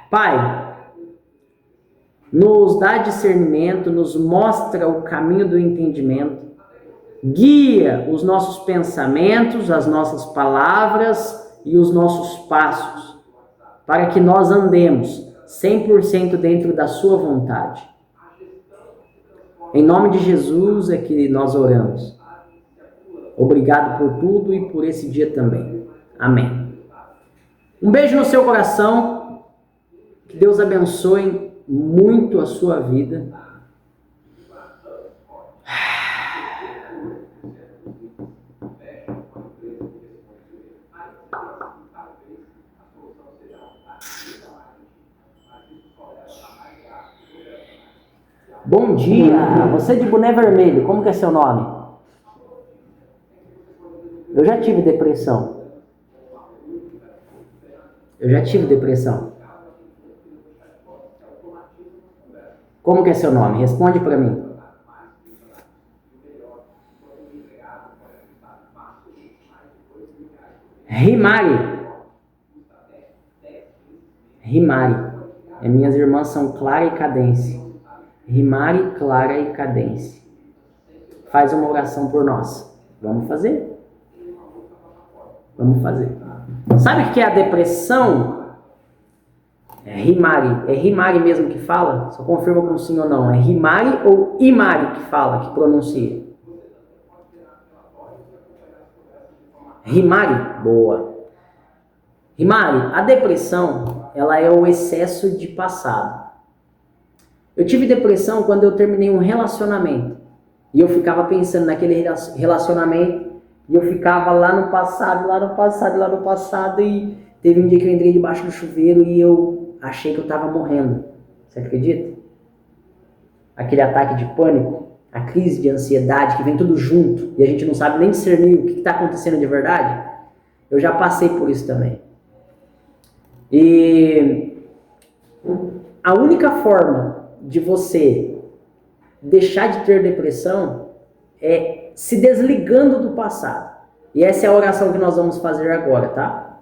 Pai, nos dá discernimento, nos mostra o caminho do entendimento, guia os nossos pensamentos, as nossas palavras e os nossos passos, para que nós andemos 100% dentro da sua vontade. Em nome de Jesus é que nós oramos. Obrigado por tudo e por esse dia também. Amém. Um beijo no seu coração. Que Deus abençoe muito a sua vida. Bom dia, você de boné vermelho, como que é seu nome? Eu já tive depressão. Como que é seu nome? Responde para mim. Rimari. Minhas irmãs são Clara e Cadence. Rimari, Clara e Cadence. Faz uma oração por nós. Vamos fazer? Sabe o que é a depressão? É Rimari. É Rimari mesmo que fala? Só confirma com sim ou não. É Rimari ou Imari que fala, que pronuncia? Rimari? Boa. Rimari, a depressão, ela é o excesso de passado. Eu tive depressão quando eu terminei um relacionamento. E eu ficava pensando naquele relacionamento. E eu ficava lá no passado. E teve um dia que eu entrei debaixo do chuveiro e eu achei que eu estava morrendo. Você acredita? Aquele ataque de pânico, a crise de ansiedade que vem tudo junto. E a gente não sabe nem discernir o que está acontecendo de verdade. Eu já passei por isso também. E a única forma de você deixar de ter depressão é se desligando do passado. E essa é a oração que nós vamos fazer agora, tá?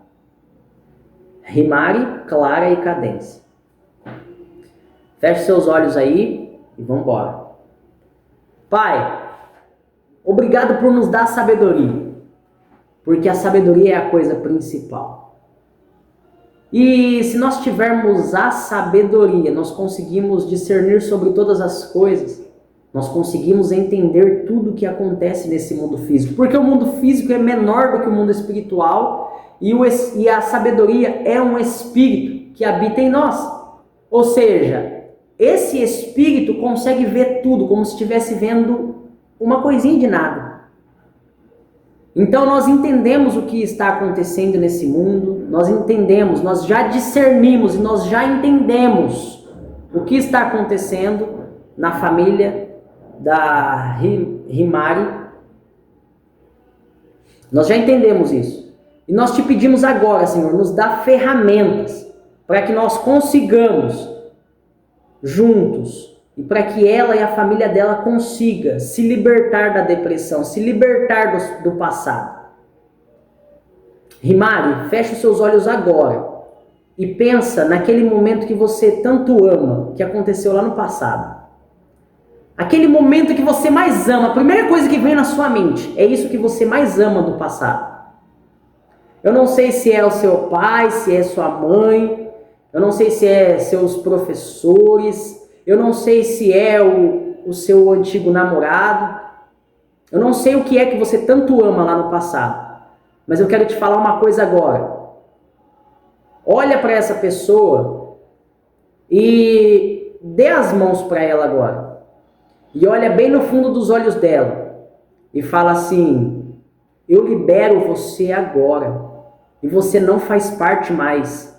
Rimari, Clara e Cadence. Feche seus olhos aí e vamos embora. Pai, obrigado por nos dar sabedoria, porque a sabedoria é a coisa principal. E se nós tivermos a sabedoria, nós conseguimos discernir sobre todas as coisas, nós conseguimos entender tudo o que acontece nesse mundo físico. Porque o mundo físico é menor do que o mundo espiritual e a sabedoria é um espírito que habita em nós. Ou seja, esse espírito consegue ver tudo como se estivesse vendo uma coisinha de nada. Então nós entendemos o que está acontecendo nesse mundo, nós entendemos, nós já discernimos e nós já entendemos o que está acontecendo na família da Rimari. Nós já entendemos isso. E nós te pedimos agora, Senhor, nos dá ferramentas para que nós consigamos juntos e para que ela e a família dela consiga se libertar da depressão, se libertar do passado. Rimari, fecha os seus olhos agora e pensa naquele momento que você tanto ama, que aconteceu lá no passado. Aquele momento que você mais ama, a primeira coisa que vem na sua mente, é isso que você mais ama do passado. Eu não sei se é o seu pai, se é sua mãe, eu não sei se é seus professores, eu não sei se é o seu antigo namorado, eu não sei o que é que você tanto ama lá no passado, mas eu quero te falar uma coisa agora. Olha para essa pessoa e dê as mãos para ela agora. E olha bem no fundo dos olhos dela e fala assim: eu libero você agora e você não faz parte mais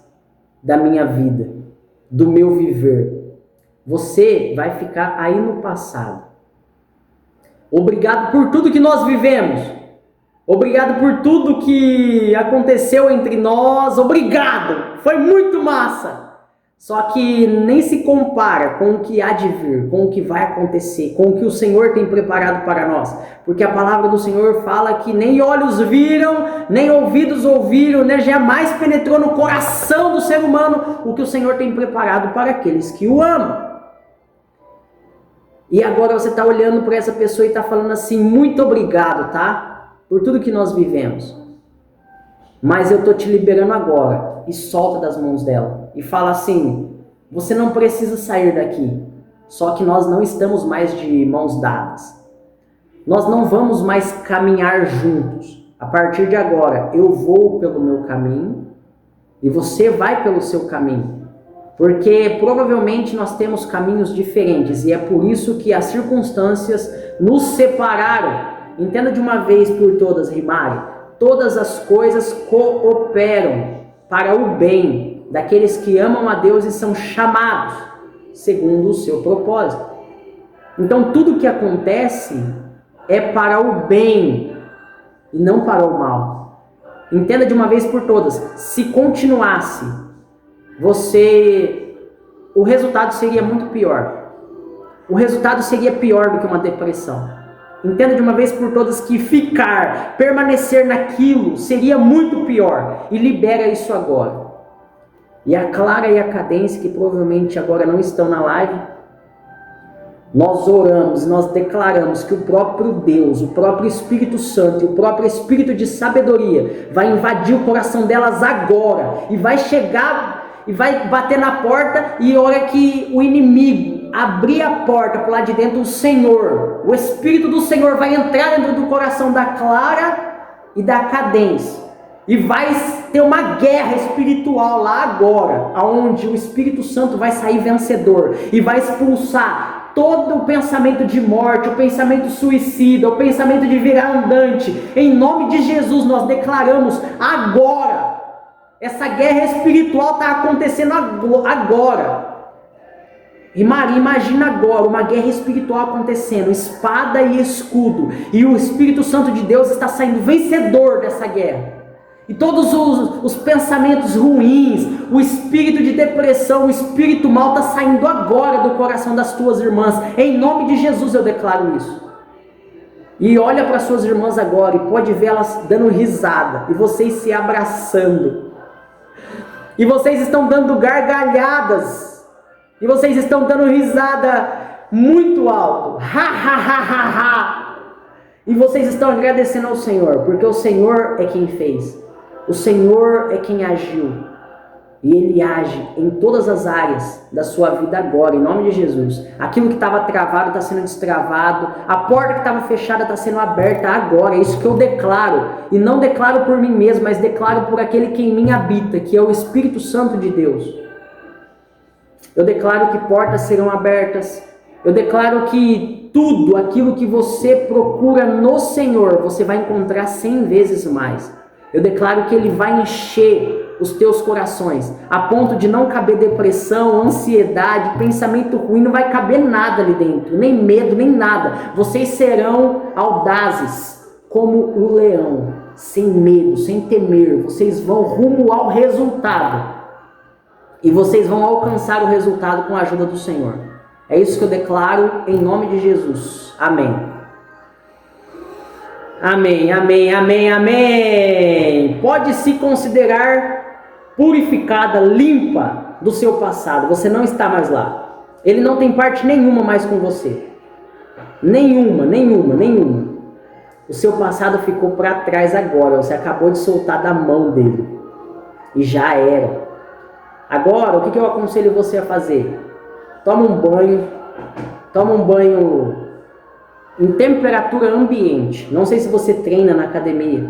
da minha vida, do meu viver. Você vai ficar aí no passado. Obrigado por tudo que nós vivemos. Obrigado por tudo que aconteceu entre nós. Obrigado! Foi muito massa! Só que nem se compara com o que há de vir, com o que vai acontecer, com o que o Senhor tem preparado para nós. Porque a palavra do Senhor fala que nem olhos viram, nem ouvidos ouviram, nem jamais penetrou no coração do ser humano o que o Senhor tem preparado para aqueles que o amam. E agora você está olhando para essa pessoa e está falando assim: muito obrigado, tá? Por tudo que nós vivemos. Mas eu estou te liberando agora. E solta das mãos dela. E fala assim: você não precisa sair daqui. Só que nós não estamos mais de mãos dadas. Nós não vamos mais caminhar juntos. A partir de agora, eu vou pelo meu caminho e você vai pelo seu caminho. Porque provavelmente nós temos caminhos diferentes e é por isso que as circunstâncias nos separaram. Entenda de uma vez por todas, Rimari, todas as coisas cooperam para o bem daqueles que amam a Deus e são chamados segundo o seu propósito. Então tudo que acontece é para o bem e não para o mal. Entenda de uma vez por todas, se continuasse, o resultado seria muito pior. O resultado seria pior do que uma depressão. Entenda de uma vez por todas que permanecer naquilo seria muito pior. E libera isso agora. E a Clara e a Cadência, que provavelmente agora não estão na live, nós oramos, nós declaramos que o próprio Deus, o próprio Espírito Santo, o próprio Espírito de sabedoria vai invadir o coração delas agora e vai chegar e vai bater na porta, e a hora que o inimigo abrir a porta para lá de dentro, o Senhor, o Espírito do Senhor vai entrar dentro do coração da Clara e da Cadência e vai ter uma guerra espiritual lá agora, aonde o Espírito Santo vai sair vencedor e vai expulsar todo o pensamento de morte, o pensamento suicida, o pensamento de virar andante. Em nome de Jesus nós declaramos agora, essa guerra espiritual está acontecendo agora. E Maria, imagina agora uma guerra espiritual acontecendo, espada e escudo, e o Espírito Santo de Deus está saindo vencedor dessa guerra. E todos os pensamentos ruins, o espírito de depressão, o espírito mal está saindo agora do coração das tuas irmãs. Em nome de Jesus eu declaro isso. E olha para suas irmãs agora e pode ver elas dando risada e vocês se abraçando. E vocês estão dando gargalhadas. E vocês estão dando risada muito alto. Ha, ha, ha, ha, ha. E vocês estão agradecendo ao Senhor, porque o Senhor é quem fez. O Senhor é quem agiu. E Ele age em todas as áreas da sua vida agora, em nome de Jesus. Aquilo que estava travado está sendo destravado. A porta que estava fechada está sendo aberta agora. É isso que eu declaro. E não declaro por mim mesmo, mas declaro por aquele que em mim habita, que é o Espírito Santo de Deus. Eu declaro que portas serão abertas. Eu declaro que tudo aquilo que você procura no Senhor, você vai encontrar 100 vezes mais. Eu declaro que Ele vai encher os teus corações, a ponto de não caber depressão, ansiedade, pensamento ruim, não vai caber nada ali dentro, nem medo, nem nada. Vocês serão audazes como o leão, sem medo, sem temer. Vocês vão rumo ao resultado. E vocês vão alcançar o resultado com a ajuda do Senhor. É isso que eu declaro em nome de Jesus. Amém. Amém, amém, amém, amém. Pode se considerar purificada, limpa do seu passado. Você não está mais lá. Ele não tem parte nenhuma mais com você. Nenhuma, nenhuma, nenhuma. O seu passado ficou para trás agora. Você acabou de soltar da mão dele. E já era. Agora, o que eu aconselho você a fazer? Toma um banho em temperatura ambiente. Não sei se você treina na academia,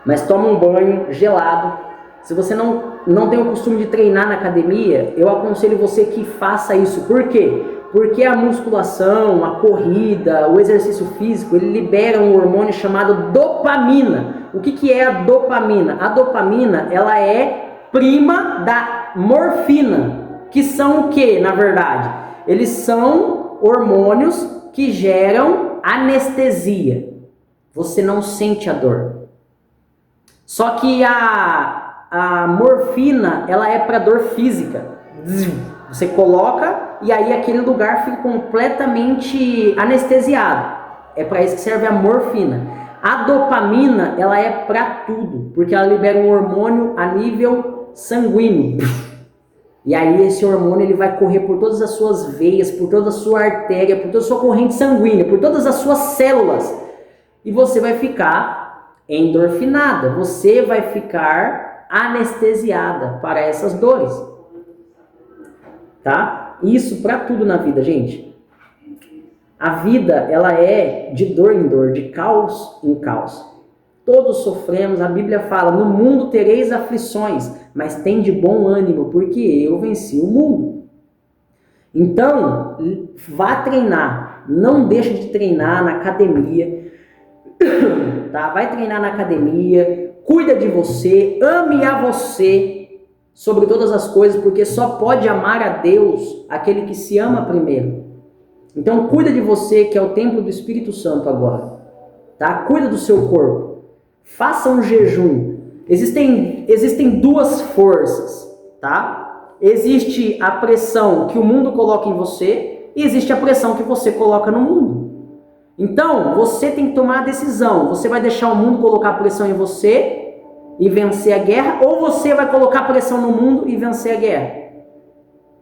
mas toma um banho gelado. Se você não tem o costume de treinar na academia, eu aconselho você que faça isso. Por quê? Porque a musculação, a corrida, o exercício físico, ele libera um hormônio chamado dopamina. O que é a dopamina? A dopamina, ela é prima da morfina, que são o que, na verdade? Eles são hormônios que geram anestesia. Você não sente a dor. Só que a morfina, ela é para dor física. Você coloca e aí aquele lugar fica completamente anestesiado. É para isso que serve a morfina. A dopamina, ela é para tudo, porque ela libera um hormônio a nível sanguíneo. E aí esse hormônio ele vai correr por todas as suas veias, por toda a sua artéria, por toda a sua corrente sanguínea, por todas as suas células. E você vai ficar endorfinada, você vai ficar anestesiada para essas dores. Tá? isso para tudo na vida, gente. A vida, ela é de dor em dor, de caos em caos. Todos sofremos, a Bíblia fala, no mundo tereis aflições, mas tem de bom ânimo, porque eu venci o mundo. Então, vá treinar, não deixe de treinar na academia, tá? Vai treinar na academia, cuida de você, ame a você sobre todas as coisas, porque só pode amar a Deus aquele que se ama primeiro. Então, cuida de você, que é o templo do Espírito Santo agora, tá? Cuida do seu corpo. Faça um jejum. Existem duas forças, tá? Existe a pressão que o mundo coloca em você e existe a pressão que você coloca no mundo. Então, você tem que tomar a decisão. Você vai deixar o mundo colocar pressão em você e vencer a guerra, ou você vai colocar pressão no mundo e vencer a guerra?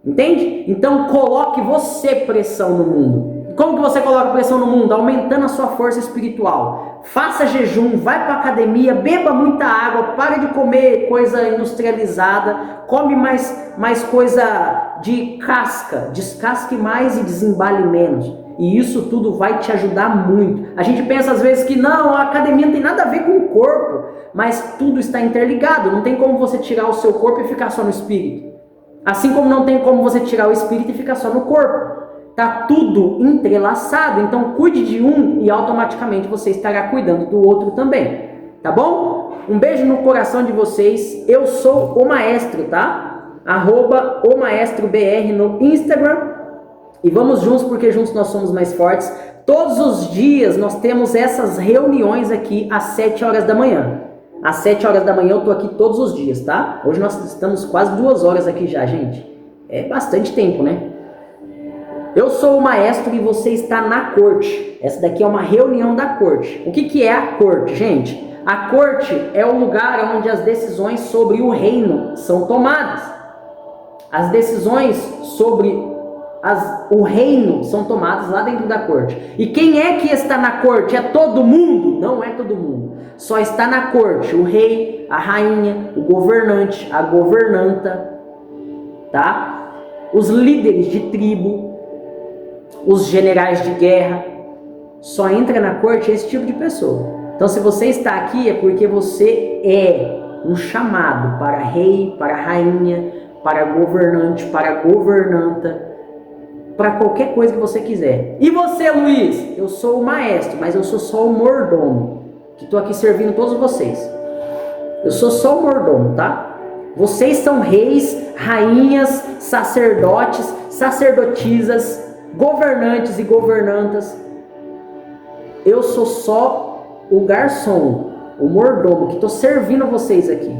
Entende? Então, coloque você pressão no mundo. Como que você coloca pressão no mundo? Aumentando a sua força espiritual. Faça jejum, vai para a academia, beba muita água, pare de comer coisa industrializada, come mais coisa de casca, descasque mais e desembale menos. E isso tudo vai te ajudar muito. A gente pensa às vezes que não, a academia não tem nada a ver com o corpo, mas tudo está interligado. Não tem como você tirar o seu corpo e ficar só no espírito. Assim como não tem como você tirar o espírito e ficar só no corpo. Tá tudo entrelaçado, então cuide de um e automaticamente você estará cuidando do outro também, tá bom? Um beijo no coração de vocês. Eu sou o Maestro, tá? @omaestrobr no Instagram. E vamos juntos, porque juntos nós somos mais fortes. Todos os dias nós temos essas reuniões aqui às 7 horas da manhã. Às 7 horas da manhã eu tô aqui todos os dias, tá? Hoje nós estamos quase 2 horas aqui já, gente. É bastante tempo, né? Eu sou o Maestro e você está na corte. Essa daqui é uma reunião da corte. O que é a corte, gente? A corte é o lugar onde as decisões sobre o reino são tomadas. As decisões sobre o reino são tomadas lá dentro da corte. E quem é que está na corte? É todo mundo? Não é todo mundo. Só está na corte o rei, a rainha, o governante, a governanta, tá? Os líderes de tribo, os generais de guerra. Só entra na corte esse tipo de pessoa. Então, se você está aqui, é porque você é um chamado para rei, para rainha, para governante, para governanta, para qualquer coisa que você quiser. E você, Luiz? Eu sou o maestro, mas eu sou só o mordomo, que estou aqui servindo todos vocês. Eu sou só o mordomo, tá? Vocês são reis, rainhas, sacerdotes, sacerdotisas, governantes e governantas. Eu sou só o garçom, o mordomo, que estou servindo vocês aqui.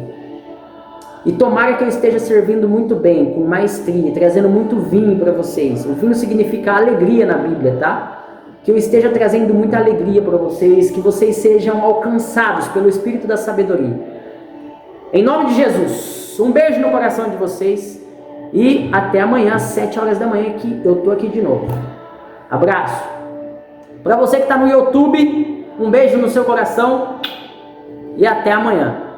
E tomara que eu esteja servindo muito bem, com maestria, trazendo muito vinho para vocês. O vinho significa alegria na Bíblia, tá? Que eu esteja trazendo muita alegria para vocês, que vocês sejam alcançados pelo Espírito da Sabedoria. Em nome de Jesus, um beijo no coração de vocês e até amanhã às 7 horas da manhã que eu tô aqui de novo. Abraço. Para você que está no YouTube, um beijo no seu coração e até amanhã.